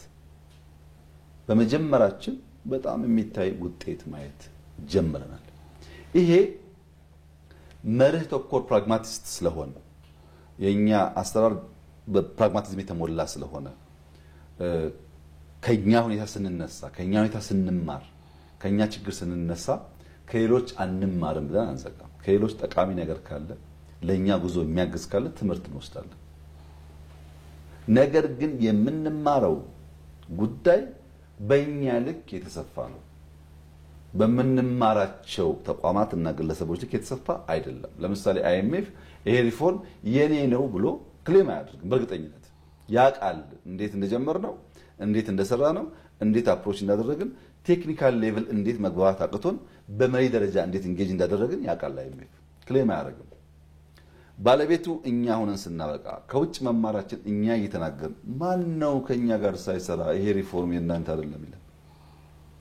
በመጀመራችን በጣም የሚታይ ውጤት ማየት ጀምረናል። ይሄ መርህ ተኮር ፕራግማቲስት ስለሆነ የኛ አስተራር በፕራግማቲዝም የተሞላ ስለሆነ ከኛ ሁኔታ ስንነሳ ከኛ ሁኔታ ስንማር ከኛ ችግር ስንነሳ ከሌሎች አንማርም ብለን አንዘጋም። ከሌሎች ጠቃሚ ነገር ካለ ለኛ ጉዞ የሚያግዝ ካለ ትምህርት እንወስዳለን። ነገር ግን የምንማረው ጉዳይ በእኛ ልክ የተሰፋ ነው። በምንማራቸው ተቋማትና ግለሰቦች ልክ የተሰፋ አይደለም። ለምሳሌ አይኤምኤፍ ይሄ ሪፎርም የኔ ነው ብሎ ክሌም አያደርግም። በእርግጠኝነት ያውቃል እንዴት እንደጀመርነው፣ እንዴት እንደሰራነው፣ እንዴት አፕሮች እንዳደረግን፣ ቴክኒካል ሌቭል እንዴት መግባባት አቅቶን በመሪ ደረጃ እንዴት ኢንጌጅ እንዳደረግን ያውቃል። አይኤምኤፍ ክሌም አያደርግም። ባለቤቱ እኛ ሆነን ስናበቃ ከውጭ መማራችን እኛ እየተናገርን ማን ነው ከኛ ጋር ሳይሰራ ይሄ ሪፎርም የእናንተ አይደለም ይላል?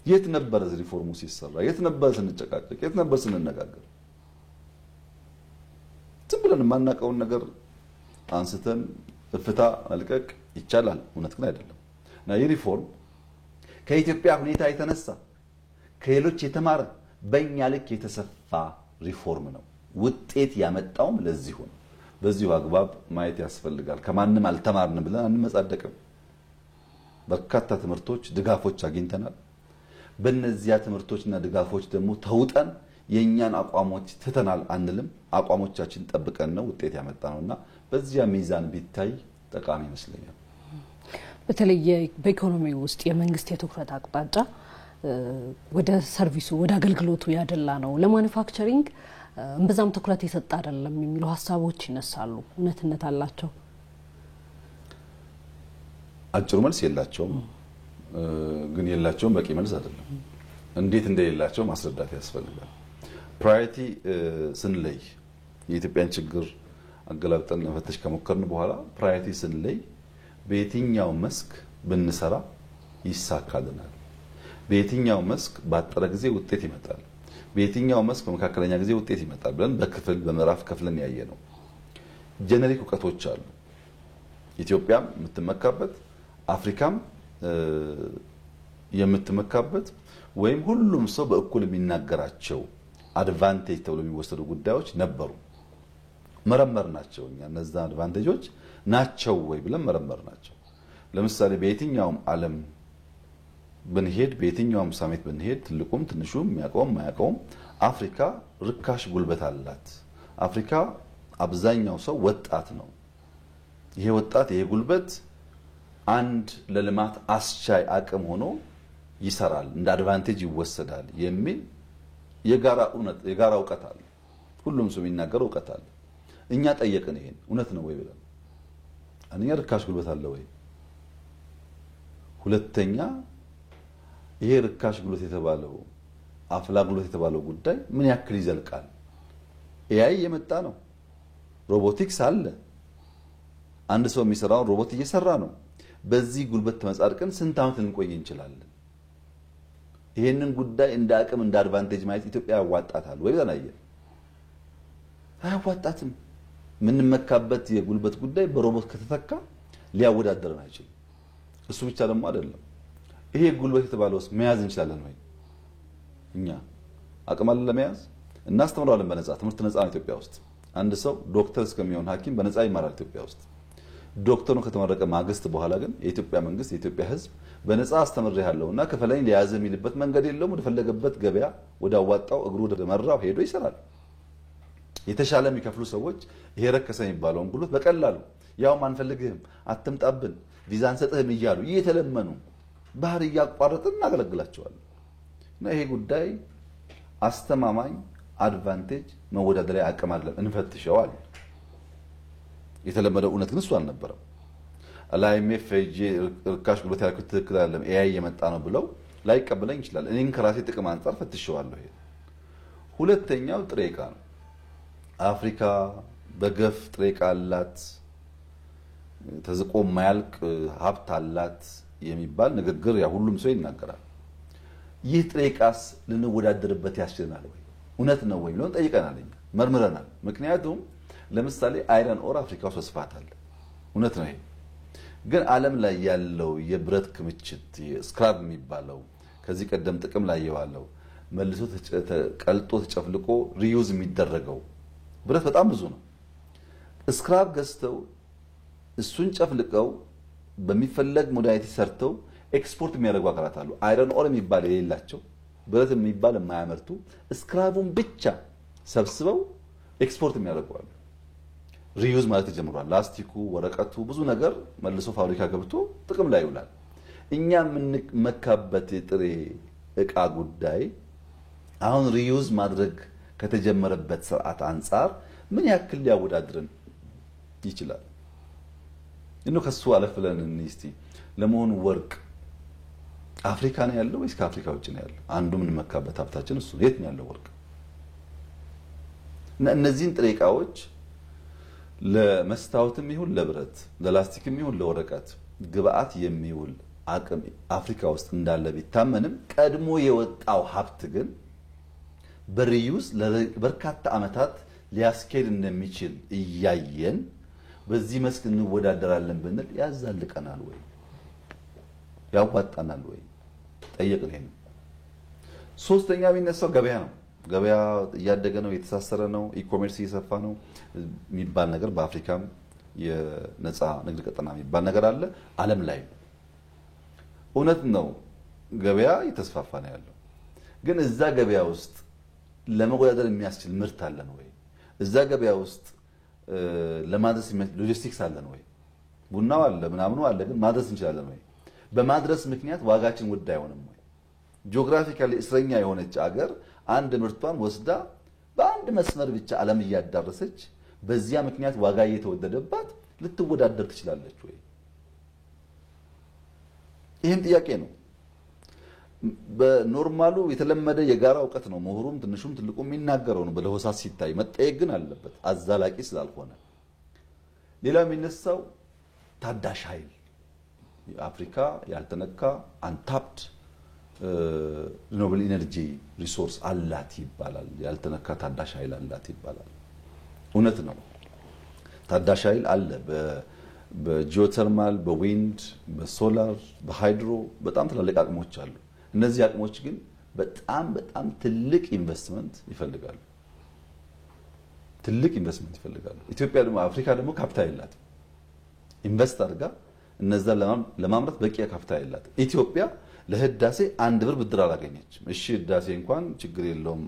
የት ነበር ሪፎርሙ ሲሰራ? የት ነበር ስንጨቃጨቅ? የት ነበር ስንነጋገር? ዝም ብለን የማናውቀውን ነገር አንስተን እፍታ መልቀቅ ይቻላል፣ እውነት ግን አይደለም። እና ይህ ሪፎርም ከኢትዮጵያ ሁኔታ የተነሳ ከሌሎች የተማረ በእኛ ልክ የተሰፋ ሪፎርም ነው። ውጤት ያመጣውም ለዚሁ ነው። በዚሁ አግባብ ማየት ያስፈልጋል። ከማንም አልተማርንም ብለን አንመጻደቅም። በርካታ ትምህርቶች ድጋፎች አግኝተናል። በእነዚያ ትምህርቶችና ድጋፎች ደግሞ ተውጠን የኛን አቋሞች ትተናል አንልም። አቋሞቻችን ጠብቀን ነው ውጤት ያመጣነውና በዚያ ሚዛን ቢታይ ጠቃሚ ይመስለኛል። በተለይ በኢኮኖሚ ውስጥ የመንግስት የትኩረት አቅጣጫ ወደ ሰርቪሱ ወደ አገልግሎቱ ያደላ ነው። ለማኑፋክቸሪንግ እምብዛም ትኩረት የሰጠ አይደለም የሚሉ ሀሳቦች ይነሳሉ። እውነትነት አላቸው? አጭሩ መልስ የላቸውም። ግን የላቸውም በቂ መልስ አይደለም። እንዴት እንደሌላቸው ማስረዳት ያስፈልጋል። ፕራዮሪቲ ስንለይ የኢትዮጵያን ችግር አገላብጠን ለመፈተሽ ከሞከርን በኋላ ፕራዮሪቲ ስንለይ በየትኛው መስክ ብንሰራ ይሳካልናል፣ በየትኛው መስክ ባጠረ ጊዜ ውጤት ይመጣል፣ በየትኛው መስክ በመካከለኛ ጊዜ ውጤት ይመጣል ብለን በክፍል በምዕራፍ ከፍለን ያየ ነው። ጄኔሪክ እውቀቶች አሉ። ኢትዮጵያም የምትመካበት አፍሪካም የምትመካበት ወይም ሁሉም ሰው በእኩል የሚናገራቸው አድቫንቴጅ ተብሎ የሚወሰዱ ጉዳዮች ነበሩ። መረመር ናቸው። እኛ እነዛ አድቫንቴጆች ናቸው ወይ ብለን መረመር ናቸው። ለምሳሌ በየትኛውም ዓለም ብንሄድ በየትኛውም ሳሚት ብንሄድ ትልቁም ትንሹም የሚያውቀውም ማያውቀውም አፍሪካ ርካሽ ጉልበት አላት። አፍሪካ አብዛኛው ሰው ወጣት ነው። ይሄ ወጣት ይሄ ጉልበት አንድ ለልማት አስቻይ አቅም ሆኖ ይሰራል፣ እንደ አድቫንቴጅ ይወሰዳል የሚል የጋራ እውቀት አለ። ሁሉም ሰው የሚናገረው እውቀት አለ። እኛ ጠየቅን ይሄን እውነት ነው ወይ ብለን። አንደኛ ርካሽ ጉልበት አለ ወይ? ሁለተኛ ይሄ ርካሽ ጉልበት የተባለው አፍላ ጉልበት የተባለው ጉዳይ ምን ያክል ይዘልቃል? ኤአይ የመጣ ነው። ሮቦቲክስ አለ። አንድ ሰው የሚሰራውን ሮቦት እየሰራ ነው። በዚህ ጉልበት ተመጻድቀን ስንት ዓመት ልንቆይ እንችላለን? ይሄንን ጉዳይ እንደ አቅም እንደ አድቫንቴጅ ማየት ኢትዮጵያ ያዋጣታል ወይ ብለን አየን። አያዋጣትም። ምንመካበት የጉልበት ጉዳይ በሮቦት ከተተካ ሊያወዳደረን አይችልም። እሱ ብቻ ደግሞ አይደለም። ይሄ ጉልበት የተባለውስ መያዝ እንችላለን ወይ? እኛ አቅም አለን ለመያዝ? እናስተምራለን በነፃ ትምህርት ነፃ ነው ኢትዮጵያ ውስጥ። አንድ ሰው ዶክተር እስከሚሆን ሐኪም በነፃ ይማራል ኢትዮጵያ ውስጥ። ዶክተሩ ከተመረቀ ማግስት በኋላ ግን የኢትዮጵያ መንግስት የኢትዮጵያ ሕዝብ በነፃ አስተምሬሃለሁና ከፈለኝ ሊያዝ የሚልበት መንገድ የለውም። ወደ ፈለገበት ገበያ ወደ አዋጣው እግሩ ወደ መራው ሄዶ ይሰራል። የተሻለ የሚከፍሉ ሰዎች ይሄ ረከሰ የሚባለውን ጉልበት በቀላሉ ያው ማንፈልግህም አትምጣብን ቪዛ አንሰጥህም እያሉ እየተለመኑ ባህር እያቋረጥን እናገለግላቸዋለን። እና ይሄ ጉዳይ አስተማማኝ አድቫንቴጅ መወዳደሪያ አቅም አይደለም፣ እንፈትሸዋል። የተለመደው እውነት ግን እሱ አልነበረም። አላይኤምኤፍ ርካሽ ጉልበት ያልኩት ትክክል አይደለም ኤአይ የመጣ ነው ብለው ላይቀበለኝ ይችላል። እኔን ከራሴ ጥቅም አንፃር ፈትሸዋለሁ። ይሄ ሁለተኛው ጥሬ ዕቃ ነው። አፍሪካ በገፍ ጥሬ ዕቃ አላት፣ ተዝቆ የማያልቅ ሀብት አላት የሚባል ንግግር ያ ሁሉም ሰው ይናገራል። ይህ ጥሬ ዕቃስ ልንወዳደርበት ያስችለናል ወይ? እውነት ነው ወይ ብለን ጠይቀናል፣ መርምረናል። ምክንያቱም ለምሳሌ አይረን ኦር አፍሪካ ውስጥ በስፋት አለ፣ እውነት ነው። ይሄ ግን ዓለም ላይ ያለው የብረት ክምችት ስክራብ የሚባለው ከዚህ ቀደም ጥቅም ላይ የዋለው መልሶ ቀልጦ ተጨፍልቆ ሪዩዝ የሚደረገው ብረት በጣም ብዙ ነው። ስክራብ ገዝተው እሱን ጨፍልቀው በሚፈለግ ሞዳሊቲ ሰርተው ኤክስፖርት የሚያደርጉ አካላት አሉ። አይረን ኦር የሚባል የሌላቸው ብረት የሚባል የማያመርቱ ስክራቡን ብቻ ሰብስበው ኤክስፖርት የሚያደርጉ አሉ። ሪዩዝ ማለት ተጀምሯል። ላስቲኩ፣ ወረቀቱ፣ ብዙ ነገር መልሶ ፋብሪካ ገብቶ ጥቅም ላይ ይውላል። እኛ የምንመካበት የጥሬ ዕቃ ጉዳይ አሁን ሪዩዝ ማድረግ ከተጀመረበት ስርዓት አንፃር ምን ያክል ሊያወዳድረን ይችላል? እነሆ ከሱ አለፍ ብለን እስቲ ለመሆኑ ወርቅ አፍሪካ ነው ያለው ወይስ ከአፍሪካ ውጭ ነው ያለው? አንዱ የምንመካበት ሀብታችን እሱ የት ነው ያለው ወርቅ? እና እነዚህን ጥሬ ዕቃዎች ለመስታወትም ይሁን ለብረት፣ ለላስቲክም ይሁን ለወረቀት ግብአት የሚውል አቅም አፍሪካ ውስጥ እንዳለ ቢታመንም ቀድሞ የወጣው ሀብት ግን በሪዩዝ ለበርካታ ዓመታት ሊያስኬድ እንደሚችል እያየን በዚህ መስክ እንወዳደራለን ብንል ያዛልቀናል ወይ? ያዋጣናል ወይ? ጠየቅን። ይሄን ሶስተኛ የሚነሳው ገበያ ነው። ገበያ እያደገ ነው፣ የተሳሰረ ነው፣ ኢኮሜርስ እየሰፋ ነው የሚባል ነገር በአፍሪካም የነፃ ንግድ ቀጠና የሚባል ነገር አለ። ዓለም ላይ እውነት ነው ገበያ እየተስፋፋ ነው ያለው። ግን እዛ ገበያ ውስጥ ለመወዳደር የሚያስችል ምርት አለን ወይ? እዛ ገበያ ውስጥ ለማድረስ ሎጂስቲክስ አለን ወይ? ቡናው አለ ምናምኑ አለ፣ ግን ማድረስ እንችላለን ወይ? በማድረስ ምክንያት ዋጋችን ውድ አይሆንም ወይ? ጂኦግራፊካሊ እስረኛ የሆነች አገር አንድ ምርቷን ወስዳ በአንድ መስመር ብቻ ዓለም እያዳረሰች በዚያ ምክንያት ዋጋ እየተወደደባት ልትወዳደር ትችላለች ወይ? ይህም ጥያቄ ነው። በኖርማሉ የተለመደ የጋራ እውቀት ነው። ምሁሩም ትንሹም ትልቁም የሚናገረው ነው። በለሆሳስ ሲታይ መጠየቅ ግን አለበት፣ አዛላቂ ስላልሆነ። ሌላው የሚነሳው ታዳሽ ኃይል የአፍሪካ ያልተነካ አንታፕድ ሪኖብል ኢነርጂ ሪሶርስ አላት ይባላል። ያልተነካ ታዳሽ ኃይል አላት ይባላል። እውነት ነው። ታዳሽ ኃይል አለ። በጂኦተርማል፣ በዊንድ፣ በሶላር፣ በሃይድሮ በጣም ትላልቅ አቅሞች አሉ። እነዚህ አቅሞች ግን በጣም በጣም ትልቅ ኢንቨስትመንት ይፈልጋሉ። ትልቅ ኢንቨስትመንት ይፈልጋሉ። ኢትዮጵያ ደግሞ አፍሪካ ደግሞ ካፒታል የላትም። ኢንቨስት አድርጋ እነዛ ለማምረት በቂ ካፒታል የላትም። ኢትዮጵያ ለህዳሴ 1 ብር ብድር አላገኘችም። እሺ ህዳሴ እንኳን ችግር የለውም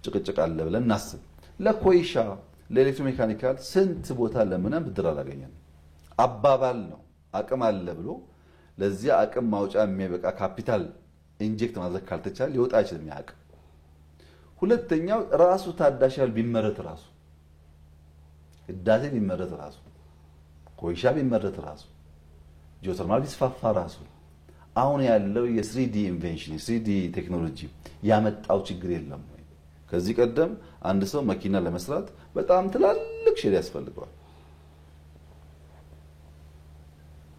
ጭቅጭቅ አለ ብለን እናስብ። ለኮይሻ ለኤሌክትሮሜካኒካል ስንት ቦታ ለምነን ብድር አላገኘንም። አባባል ነው። አቅም አለ ብሎ ለዚያ አቅም ማውጫ የሚያበቃ ካፒታል ኢንጀክት ማድረግ ካልተቻለ ሊወጣ አይችልም ያቅ። ሁለተኛው ራሱ ታዳሽ ኃይል ቢመረት ራሱ ህዳሴ ቢመረት ራሱ ኮይሻ ቢመረት ራሱ ጂኦተርማል ቢስፋፋ ራሱ አሁን ያለው የ3D ኢንቬንሽን የ3D ቴክኖሎጂ ያመጣው ችግር የለም ወይ? ከዚህ ቀደም አንድ ሰው መኪና ለመስራት በጣም ትላልቅ ሼድ ያስፈልገዋል።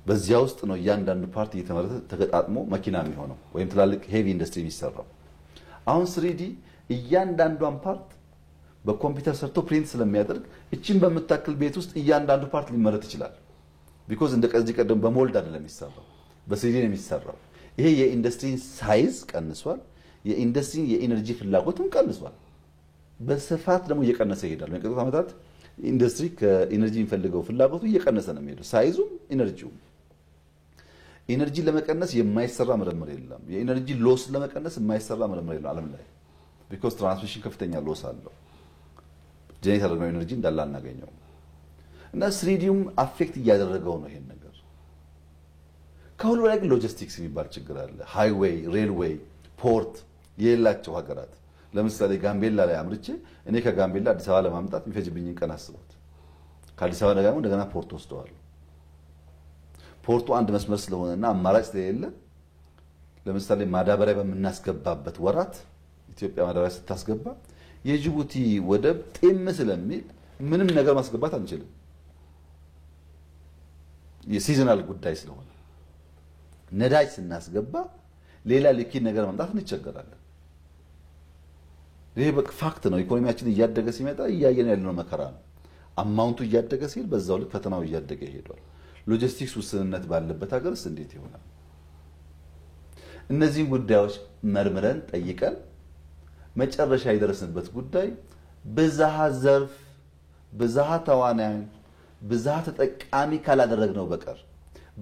በዚያ ውስጥ ነው እያንዳንዱ ፓርት እየተመረተ ተገጣጥሞ መኪና የሚሆነው ወይም ትላልቅ ሄቪ ኢንደስትሪ የሚሰራው። አሁን 3D እያንዳንዷን ፓርት በኮምፒውተር ሰርቶ ፕሪንት ስለሚያደርግ እቺን በመታከል ቤት ውስጥ እያንዳንዱ ፓርት ሊመረት ይችላል። ቢኮዝ እንደ ከዚህ ቀደም በሞልድ አይደለም የሚሰራው፣ በ3D ነው የሚሰራው። ይሄ የኢንደስትሪን ሳይዝ ቀንሷል፣ የኢንደስትሪን የኢነርጂ ፍላጎትም ቀንሷል። በስፋት ደግሞ እየቀነሰ ይሄዳል። በቀጥታ ዓመታት ኢንደስትሪ ከኢነርጂ የሚፈልገው ፍላጎቱ እየቀነሰ ነው የሚሄደው፣ ሳይዙም ኢነርጂውም። ኢነርጂ ለመቀነስ የማይሰራ ምርምር የለም። የኢነርጂ ሎስ ለመቀነስ የማይሰራ ምርምር የለም ዓለም ላይ። ቢኮዝ ትራንስሚሽን ከፍተኛ ሎስ አለው። ጄኔሬት ያደረገው ኢነርጂ እንዳለ አናገኘው እና 3Dም አፌክት እያደረገው ነው ይሄን ነገር። ከሁሉ ላይ ግን ሎጂስቲክስ የሚባል ችግር አለ። ሃይዌይ፣ ሬልዌይ፣ ፖርት የሌላቸው ሀገራት ለምሳሌ ጋምቤላ ላይ አምርቼ እኔ ከጋምቤላ አዲስ አበባ ለማምጣት የሚፈጅብኝን ቀን አስቡት። ከአዲስ አበባ ደግሞ እንደገና ፖርት ወስደዋል። ፖርቱ አንድ መስመር ስለሆነና አማራጭ ስለሌለ ለምሳሌ ማዳበሪያ በምናስገባበት ወራት ኢትዮጵያ ማዳበሪያ ስታስገባ የጅቡቲ ወደብ ጤም ስለሚል ምንም ነገር ማስገባት አንችልም። የሲዝናል ጉዳይ ስለሆነ ነዳጅ ስናስገባ ሌላ ሊኪድ ነገር ማምጣት እንቸገራለን። ይሄ በቃ ፋክት ነው። ኢኮኖሚያችን እያደገ ሲመጣ እያየን ያለነው መከራ ነው። አማውንቱ እያደገ ሲል በዛው ልክ ፈተናው እያደገ ይሄዳል። ሎጂስቲክስ ውስንነት ባለበት ሀገርስ እንዴት ይሆናል? እነዚህን ጉዳዮች መርምረን ጠይቀን መጨረሻ የደረስንበት ጉዳይ ብዝሃ ዘርፍ፣ ብዝሃ ተዋናይ፣ ብዝሃ ተጠቃሚ ካላደረግነው በቀር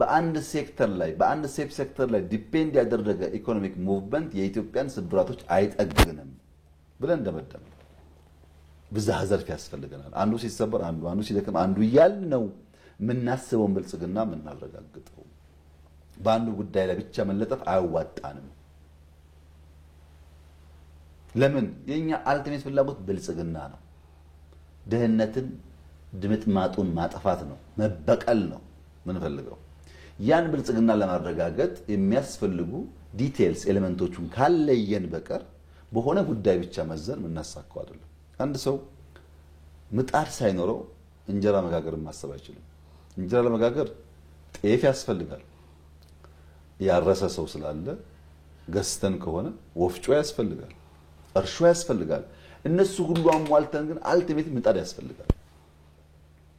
በአንድ ሴክተር ላይ በአንድ ሴክተር ላይ ዲፔንድ ያደረገ ኢኮኖሚክ ሙቭመንት የኢትዮጵያን ስብራቶች አይጠግንም ብለን እንደመደም። ብዝሃ ዘርፍ ያስፈልገናል። አንዱ ሲሰበር አንዱ ሲደክም አንዱ እያልን ነው የምናስበውን ብልጽግና የምናረጋግጠው። በአንዱ ጉዳይ ላይ ብቻ መለጠፍ አያዋጣንም። ለምን? የኛ አልቲሜት ፍላጎት ብልጽግና ነው። ድህነትን ድምጥማጡን ማጥፋት ነው፣ መበቀል ነው ምንፈልገው። ያን ብልጽግና ለማረጋገጥ የሚያስፈልጉ ዲቴይልስ ኤሌመንቶቹን ካለየን በቀር በሆነ ጉዳይ ብቻ መዘን የምናሳካው አይደለም። አንድ ሰው ምጣድ ሳይኖረው እንጀራ መጋገር ማሰብ አይችልም። እንጀራ ለመጋገር ጤፍ ያስፈልጋል። ያረሰ ሰው ስላለ ገዝተን ከሆነ ወፍጮ ያስፈልጋል፣ እርሾ ያስፈልጋል። እነሱ ሁሉ አሟልተን ግን አልቲሜት ምጣድ ያስፈልጋል።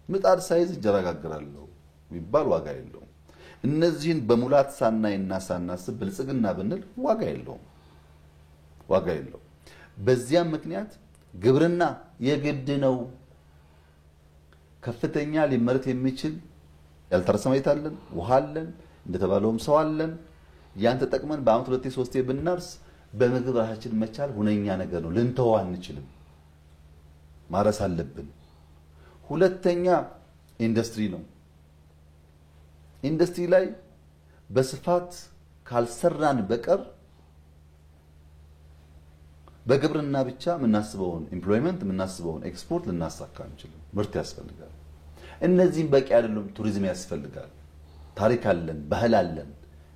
ምጣድ ሳይዝ እንጀራ ጋግራለሁ ቢባል ዋጋ የለውም። እነዚህን በሙላት ሳናይና ሳናስብ ብልጽግና ብንል ዋጋ የለውም። በዚያም ምክንያት ግብርና የግድ ነው። ከፍተኛ ሊመረት የሚችል ያልተረሰ መሬት አለን፣ ውሃ አለን፣ እንደተባለውም ሰው አለን። ያን ተጠቅመን በአመት 2-3 ብናርስ በምግብ ራሳችን መቻል ሁነኛ ነገር ነው። ልንተው አንችልም፣ ማረስ አለብን። ሁለተኛ ኢንዱስትሪ ነው። ኢንዱስትሪ ላይ በስፋት ካልሰራን በቀር በግብርና ብቻ የምናስበውን ኤምፕሎይመንት የምናስበውን ኤክስፖርት ልናሳካ አንችልም። ምርት ያስፈልጋል። እነዚህም በቂ አይደሉም። ቱሪዝም ያስፈልጋል። ታሪክ አለን፣ ባህል አለን፣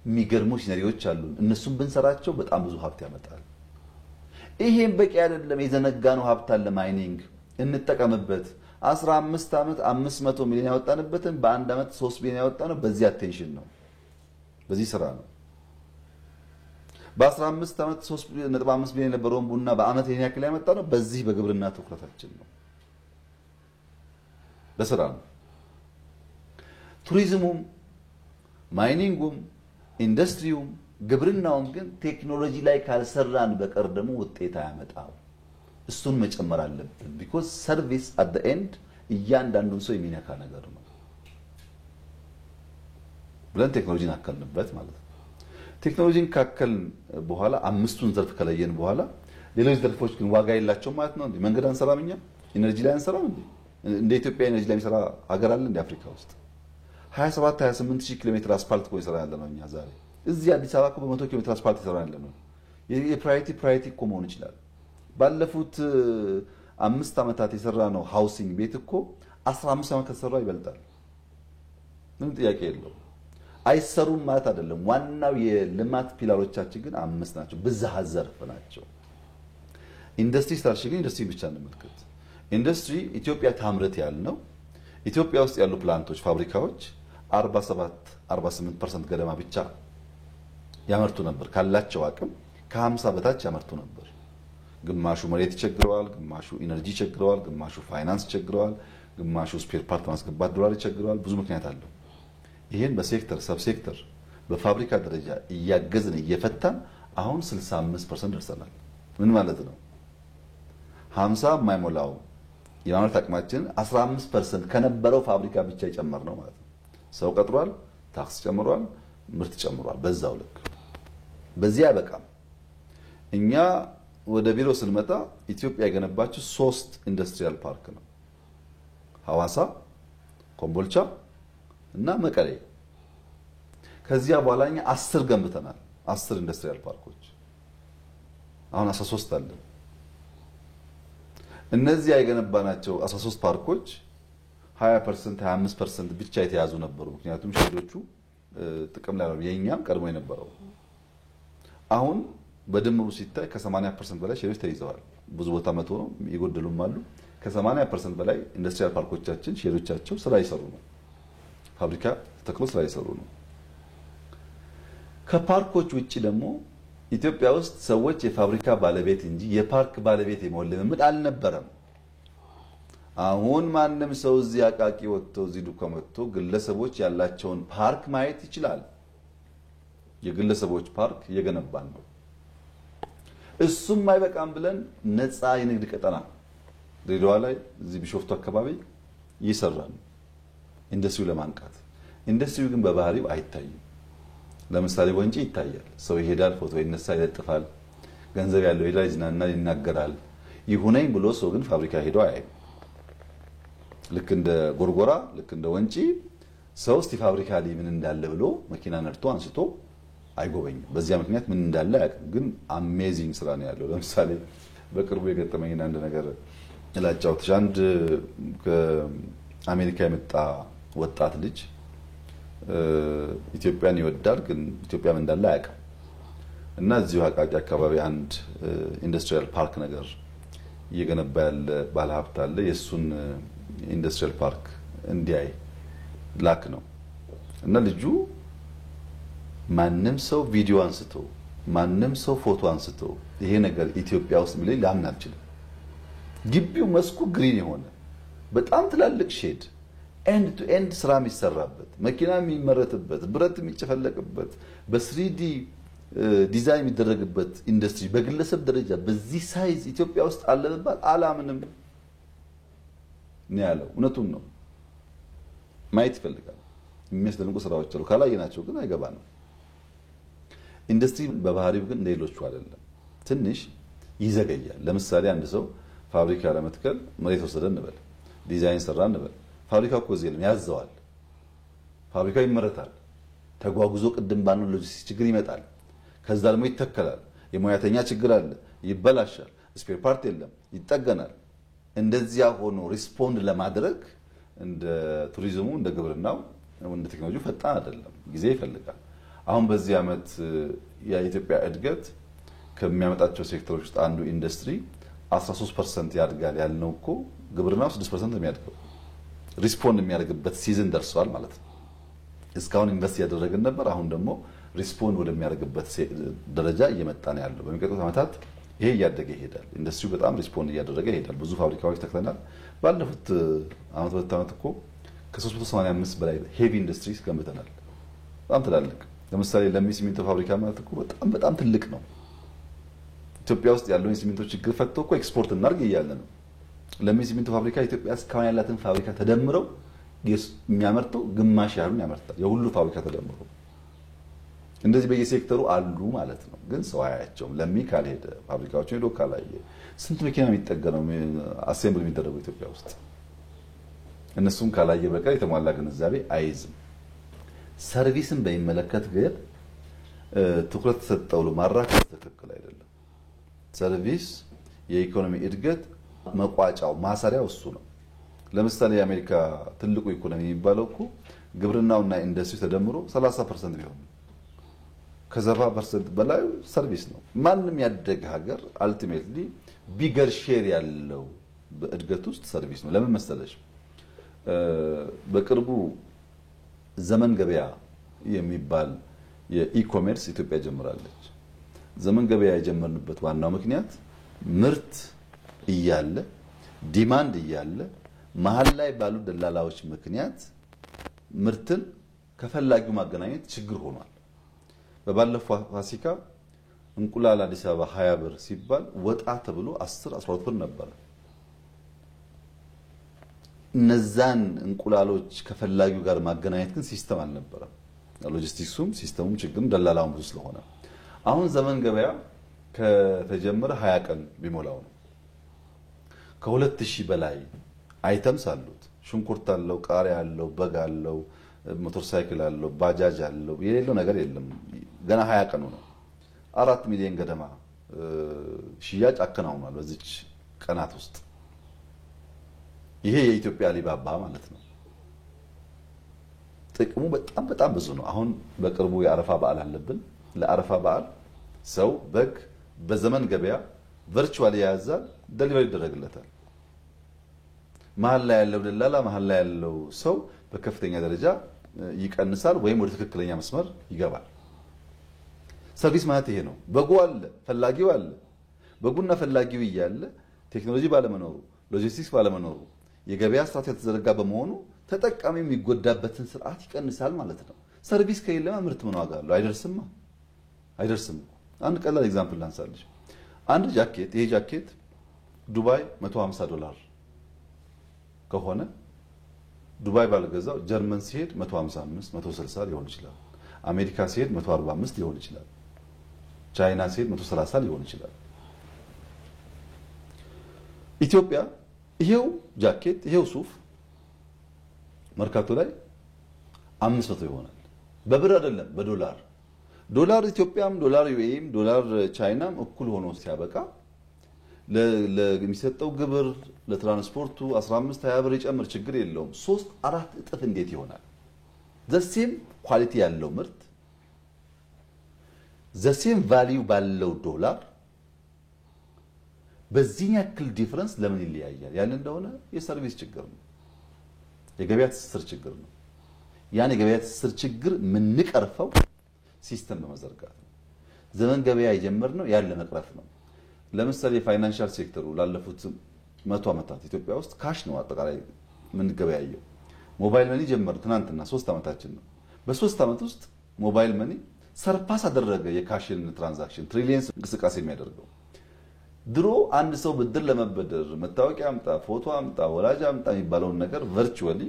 የሚገርሙ ሲነሪዎች አሉን። እነሱም ብንሰራቸው በጣም ብዙ ሀብት ያመጣል። ይሄም በቂ አይደለም። የዘነጋነው ሀብት አለ፣ ማይኒንግ እንጠቀምበት። 15 ዓመት 500 ሚሊዮን ያወጣንበትን በአንድ ዓመት 3 ቢሊዮን ያወጣነው በዚህ አቴንሽን ነው፣ በዚህ ስራ ነው። በ15 ዓመት 3.5 ቢሊዮን የነበረውን ቡና በአመት ይሄን ያክል ያመጣነው በዚህ በግብርና ትኩረታችን ነው፣ በስራ ነው። ቱሪዝሙም ማይኒንጉም ኢንዱስትሪውም ግብርናውም ግን ቴክኖሎጂ ላይ ካልሰራን በቀር ደግሞ ውጤት አያመጣም። እሱን መጨመር አለብን። ቢኮዝ ሰርቪስ አት ዘ ኤንድ እያንዳንዱን ሰው የሚነካ ነገር ነው ብለን ቴክኖሎጂን አከልንበት ማለት ነው። ቴክኖሎጂን ካከልን በኋላ አምስቱን ዘርፍ ከለየን በኋላ ሌሎች ዘርፎች ግን ዋጋ የላቸውም ማለት ነው። መንገድ አንሰራም፣ እኛ ኢነርጂ ላይ አንሰራም። እንደ ኢትዮጵያ ኢነርጂ ላይ የሚሰራ ሀገር አለ እንደ አፍሪካ ውስጥ? 27 28000 ኪሎ ሜትር አስፋልት እኮ ይሰራ ያለ ነው እኛ ዛሬ እዚህ አዲስ አበባ እኮ በ100 ኪሎ ሜትር አስፋልት ይሰራ ያለ ነው የፕራዮሪቲ እኮ መሆን ይችላል ባለፉት 5 ዓመታት የሰራ ነው ሃውሲንግ ቤት እኮ 15 ዓመት ከተሰራ ይበልጣል ምን ጥያቄ የለው አይሰሩም ማለት አይደለም ዋናው የልማት ፒላሮቻችን ግን 5 ናቸው ብዝሃ ዘርፍ ናቸው ኢንዱስትሪ ስትራቴጂ ግን ኢንዱስትሪ ብቻ እንመልከት ኢንዱስትሪ ኢትዮጵያ ታምርት ያልነው ኢትዮጵያ ውስጥ ያሉ ፕላንቶች ፋብሪካዎች 47-48% ገደማ ብቻ ያመርቱ ነበር ካላቸው አቅም ከ50 በታች ያመርቱ ነበር ግማሹ መሬት ይቸግረዋል ግማሹ ኢነርጂ ይቸግረዋል ግማሹ ፋይናንስ ይቸግረዋል ግማሹ ስፔር ፓርት ማስገባት ዶላር ይቸግረዋል ብዙ ምክንያት አለው ይሄን በሴክተር ሰብ ሴክተር በፋብሪካ ደረጃ እያገዝን እየፈታን አሁን 65% ደርሰናል ምን ማለት ነው 50 የማይሞላው የማምረት አቅማችን 15% ከነበረው ፋብሪካ ብቻ ይጨመር ነው ማለት ነው ሰው ቀጥሯል ታክስ ጨምሯል ምርት ጨምሯል በዛው ልክ በዚያ በቃም እኛ ወደ ቢሮ ስንመጣ ኢትዮጵያ የገነባችው 3 ኢንዱስትሪያል ፓርክ ነው ሐዋሳ ኮምቦልቻ እና መቀሌ ከዚያ በኋላ እኛ 10 ገንብተናል 10 ኢንዱስትሪያል ፓርኮች አሁን 13 አለ እነዚህ የገነባናቸው 13 ፓርኮች 20% 25% ብቻ የተያዙ ነበሩ ምክንያቱም ሼዶቹ ጥቅም ላይ ነው የኛም ቀድሞ የነበረው አሁን በድምሩ ሲታይ ከ80% በላይ ሼዶች ተይዘዋል ብዙ ቦታ መቶ ነው ይጎደሉም አሉ ከ80% በላይ ኢንዱስትሪያል ፓርኮቻችን ሼዶቻቸው ስራ ይሰሩ ነው ፋብሪካ ተክሎ ስራ ይሰሩ ነው ከፓርኮች ውጪ ደግሞ ኢትዮጵያ ውስጥ ሰዎች የፋብሪካ ባለቤት እንጂ የፓርክ ባለቤት የመሆን ልምምድ አልነበረም አሁን ማንም ሰው እዚህ አቃቂ ወጥቶ እዚህ ዱካ መጥቶ ግለሰቦች ያላቸውን ፓርክ ማየት ይችላል የግለሰቦች ፓርክ እየገነባን ነው እሱም አይበቃም ብለን ነፃ የንግድ ቀጠና ድሬዳዋ ላይ እዚህ ቢሾፍቱ አካባቢ ይሰራል ኢንዱስትሪው ለማንቃት ኢንዱስትሪው ግን በባህሪው አይታይም ለምሳሌ ወንጪ ይታያል ሰው ይሄዳል ፎቶ ይነሳ ይለጥፋል ገንዘብ ያለው ይላል ይዝናናል ይናገራል ይሁነኝ ብሎ ሰው ግን ፋብሪካ ሄዶ አያይም ልክ እንደ ጎርጎራ ልክ እንደ ወንጪ ሰው እስቲ ፋብሪካ ላይ ምን እንዳለ ብሎ መኪና ነርቶ አንስቶ አይጎበኝም በዚያ ምክንያት ምን እንዳለ አያውቅም ግን አሜዚንግ ስራ ነው ያለው ለምሳሌ በቅርቡ የገጠመኝ አንድ ነገር እላጫውትሽ አንድ ከአሜሪካ የመጣ ወጣት ልጅ ኢትዮጵያን ይወዳል ግን ኢትዮጵያ ምን እንዳለ አያውቅም እና እዚሁ አቃቂ አካባቢ አንድ ኢንዱስትሪያል ፓርክ ነገር እየገነባ ያለ ባለሀብት አለ የሱን ኢንዱስትሪያል ፓርክ እንዲያይ ላክ ነው እና ልጁ ማንም ሰው ቪዲዮ አንስቶ ማንም ሰው ፎቶ አንስቶ ይሄ ነገር ኢትዮጵያ ውስጥ ምን ላምን አልችልም ግቢው መስኩ ግሪን የሆነ በጣም ትላልቅ ሼድ ኤንድ ቱ ኤንድ ስራ የሚሰራበት መኪና የሚመረትበት ብረት የሚጨፈለቅበት በ3D ዲዛይን የሚደረግበት ኢንዱስትሪ በግለሰብ ደረጃ በዚህ ሳይዝ ኢትዮጵያ ውስጥ አለ በባል አላምንም ነው ያለው እውነቱን ነው ማየት ይፈልጋል የሚያስደንቁ ስራዎች አሉ ካላየናቸው ግን አይገባንም ኢንዱስትሪ በባህሪው ግን ሌሎቹ አይደለም ትንሽ ይዘገያል ለምሳሌ አንድ ሰው ፋብሪካ ለመትከል መሬት ወሰደ እንበል ዲዛይን ሰራ እንበል ፋብሪካው እኮ እዚህ ያዘዋል ፋብሪካው ይመረታል ተጓጉዞ ቅድም ባለው ሎጂስቲክስ ችግር ይመጣል ከዛ ደግሞ ይተከላል የሙያተኛ ችግር አለ ይበላሻል ስፔር ፓርት የለም ይጠገናል እንደዚያ ሆኖ ሪስፖንድ ለማድረግ እንደ ቱሪዝሙ እንደ ግብርናው እንደ ቴክኖሎጂ ፈጣን አይደለም ጊዜ ይፈልጋል አሁን በዚህ አመት የኢትዮጵያ እድገት ከሚያመጣቸው ሴክተሮች ውስጥ አንዱ ኢንዱስትሪ 13% ያድጋል ያልነው እኮ ግብርናው 6% የሚያድገው ሪስፖንድ የሚያደርግበት ሲዝን ደርሷል ማለት ነው እስካሁን ኢንቨስት ያደረገን ነበር አሁን ደግሞ ሪስፖንድ ወደሚያደርግበት ደረጃ እየመጣ ነው ያለው በሚቀጥሉት አመታት ይሄ እያደገ ይሄዳል ኢንዱስትሪው በጣም ሪስፖንድ እያደረገ ይሄዳል ብዙ ፋብሪካዎች ተክለናል ባለፉት አመት እኮ ከ385 በላይ ሄቪ ኢንዱስትሪስ ገንብተናል በጣም ትላልቅ ለምሳሌ ለሚሲሚንቶ ፋብሪካ ማለት እኮ በጣም ትልቅ ነው ኢትዮጵያ ውስጥ ያለው ሲሚንቶ ችግር ፈትቶ እኮ ኤክስፖርት እናርግ ይያለ ነው ለሚሲሚንቶ ፋብሪካ ኢትዮጵያ እስካሁን ያላትን ፋብሪካ ተደምረው የሚያመርተው ግማሽ ያህሉን ያመርታል የሁሉ ፋብሪካ ተደምሮ እንደዚህ በየሴክተሩ አሉ ማለት ነው ግን ሰው አያያቸውም ለሚ ካልሄደ ፋብሪካዎችን ሄዶ ካላየ ስንት መኪና የሚጠገነው አሴምብል የሚደረገው ኢትዮጵያ ውስጥ እነሱም ካላየ በቀር የተሟላ ግንዛቤ አይዝም ሰርቪስን በሚመለከት ግን ትኩረት ተሰጠው ለማራከስ ትክክል አይደለም። ሰርቪስ የኢኮኖሚ እድገት መቋጫው ማሰሪያው እሱ ነው። ለምሳሌ የአሜሪካ ትልቁ ኢኮኖሚ የሚባለው እኮ ግብርናውና ኢንዱስትሪ ተደምሮ 30% ቢሆን ከ70% በላይ ሰርቪስ ነው። ማንም ያደገ ሀገር አልቲሜትሊ ቢገር ሼር ያለው በእድገት ውስጥ ሰርቪስ ነው። ለምን መሰለሽ? በቅርቡ ዘመን ገበያ የሚባል የኢኮሜርስ ኢትዮጵያ ጀምራለች። ዘመን ገበያ የጀመርንበት ዋናው ምክንያት ምርት እያለ ዲማንድ እያለ መሀል ላይ ባሉ ደላላዎች ምክንያት ምርትን ከፈላጊው ማገናኘት ችግር ሆኗል። በባለፈው ፋሲካ እንቁላል አዲስ አበባ 20 ብር ሲባል ወጣ ተብሎ 10-12 ብር ነበር። እነዛን እንቁላሎች ከፈላጊው ጋር ማገናኘት ግን ሲስተም አልነበረም። ሎጂስቲክሱም ሲስተሙም ችግርም ደላላውም ብዙ ስለሆነ አሁን ዘመን ገበያ ከተጀመረ 20 ቀን ቢሞላው ነው። ከ2000 በላይ አይተምስ አሉት። ሽንኩርት አለው፣ ቃሪያ አለው፣ በግ አለው፣ ሞተር ሳይክል አለው፣ ባጃጅ አለው። የሌለው ነገር የለም። ገና 20 ቀኑ ነው። 4 ሚሊዮን ገደማ ሽያጭ አከናውኗል በዚች ቀናት ውስጥ። ይሄ የኢትዮጵያ አሊባባ ማለት ነው። ጥቅሙ በጣም ብዙ ነው። አሁን በቅርቡ የአረፋ በዓል አለብን። ለአረፋ በዓል ሰው በግ በዘመን ገበያ ቨርቹዋሊ ያዛል፣ ዴሊቨሪ ይደረግለታል። መሀል ላይ ያለው ደላላ መሀል ላይ ያለው ሰው በከፍተኛ ደረጃ ይቀንሳል ወይም ወደ ትክክለኛ መስመር ይገባል። ሰርቪስ ማለት ይሄ ነው። በጉ አለ፣ ፈላጊው አለ። በጉና ፈላጊው እያለ ቴክኖሎጂ ባለመኖሩ፣ ሎጂስቲክስ ባለመኖሩ፣ የገበያ ስርዓት ያልተዘረጋ በመሆኑ ተጠቃሚ የሚጎዳበትን ስርዓት ይቀንሳል ማለት ነው። ሰርቪስ ከሌለማ ምርት ምን ዋጋ አለው? አይደርስም። አንድ ቀላል ኤግዛምፕል ላንሳልሽ። አንድ ጃኬት፣ ይሄ ጃኬት ዱባይ $150 ከሆነ ዱባይ ባልገዛው ጀርመን ሲሄድ 155 160 ሊሆን ይችላል። አሜሪካ ሲሄድ 145 ሊሆን ይችላል። ቻይና ሲሄድ 130 ሊሆን ይችላል። ኢትዮጵያ ይሄው ጃኬት ይሄው ሱፍ መርካቶ ላይ 500 ይሆናል። በብር አይደለም በዶላር። ዶላር ኢትዮጵያም ዶላር ዩኤም ዶላር ቻይናም እኩል ሆኖ ሲያበቃ ለሚሰጠው ግብር ለትራንስፖርቱ 15-20 ብር ይጨምር ችግር የለውም። 3-4 እጥፍ እንዴት ይሆናል? ዘሴም ኳሊቲ ያለው ምርት ዘሴም ቫልዩ ባለው ዶላር በዚህ ያክል ዲፈረንስ ለምን ይለያያል? ያን እንደሆነ የሰርቪስ ችግር ነው፣ የገበያ ትስስር ችግር ነው። ያን የገበያ ትስስር ችግር የምንቀርፈው ሲስተም በመዘርጋት ነው። ዘመን ገበያ የጀመርነው ያን ለመቅረፍ ነው። ለምሳሌ የፋይናንሻል ሴክተሩ ላለፉት 100 ዓመታት ኢትዮጵያ ውስጥ ካሽ ነው አጠቃላይ ምን ገበያየው። ሞባይል መኒ ጀመር ትናንትና 3 ዓመታችን ነው። በ3 ዓመት ውስጥ ሞባይል መኒ ሰርፓስ አደረገ የካሽን ትራንዛክሽን ትሪሊየንስ እንቅስቃሴ የሚያደርገው። ድሮ አንድ ሰው ብድር ለመበደር መታወቂያ አምጣ፣ ፎቶ አምጣ፣ ወላጅ አምጣ የሚባለውን ነገር ቨርቹዋሊ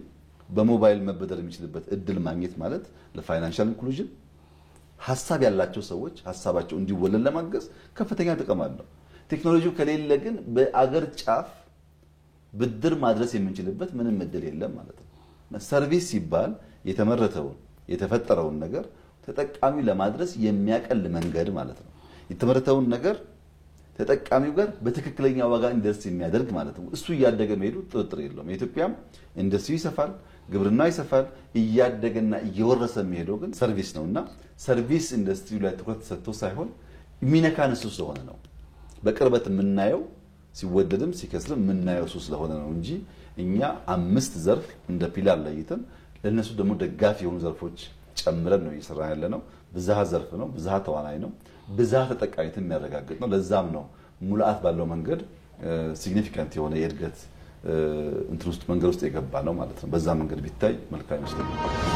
በሞባይል መበደር የሚችልበት እድል ማግኘት ማለት ለፋይናንሻል ኢንክሉዥን ሐሳብ ያላቸው ሰዎች ሐሳባቸው እንዲወለድ ለማገዝ ከፍተኛ ጥቅም አለው። ቴክኖሎጂው ከሌለ ግን በአገር ጫፍ ብድር ማድረስ የምንችልበት ምንም እድል የለም ማለት ነው። ሰርቪስ ሲባል የተመረተውን የተፈጠረውን ነገር ተጠቃሚ ለማድረስ የሚያቀል መንገድ ማለት ነው። የተመረተውን ነገር ተጠቃሚው ጋር በትክክለኛ ዋጋ እንዲደርስ የሚያደርግ ማለት ነው። እሱ እያደገ መሄዱ ጥርጥር የለውም። የኢትዮጵያም ኢንዱስትሪ ይሰፋል፣ ግብርና ይሰፋል። እያደገና እየወረሰ የሚሄደው ግን ሰርቪስ ነውና ሰርቪስ ኢንዱስትሪው ላይ ትኩረት ሰጥቶ ሳይሆን የሚነካን እሱ ስለሆነ ነው። በቅርበት የምናየው ሲወደድም ሲከስርም የምናየው እሱ ስለሆነ ነው እንጂ እኛ 5 ዘርፍ እንደ ፒላር ለይተን ለነሱ ደግሞ ደጋፊ የሆኑ ዘርፎች ጨምረን ነው እየሰራ ያለ ነው። ብዝሃ ዘርፍ ነው፣ ብዝሃ ተዋናይ ነው፣ ብዝሃ ተጠቃሚነትን የሚያረጋግጥ ነው። ለዛም ነው ሙላአት ባለው መንገድ ሲግኒፊካንት የሆነ የእድገት እንትን ውስጥ መንገድ ውስጥ የገባ ነው ማለት ነው። በዛ መንገድ ቢታይ መልካም ይመስላል።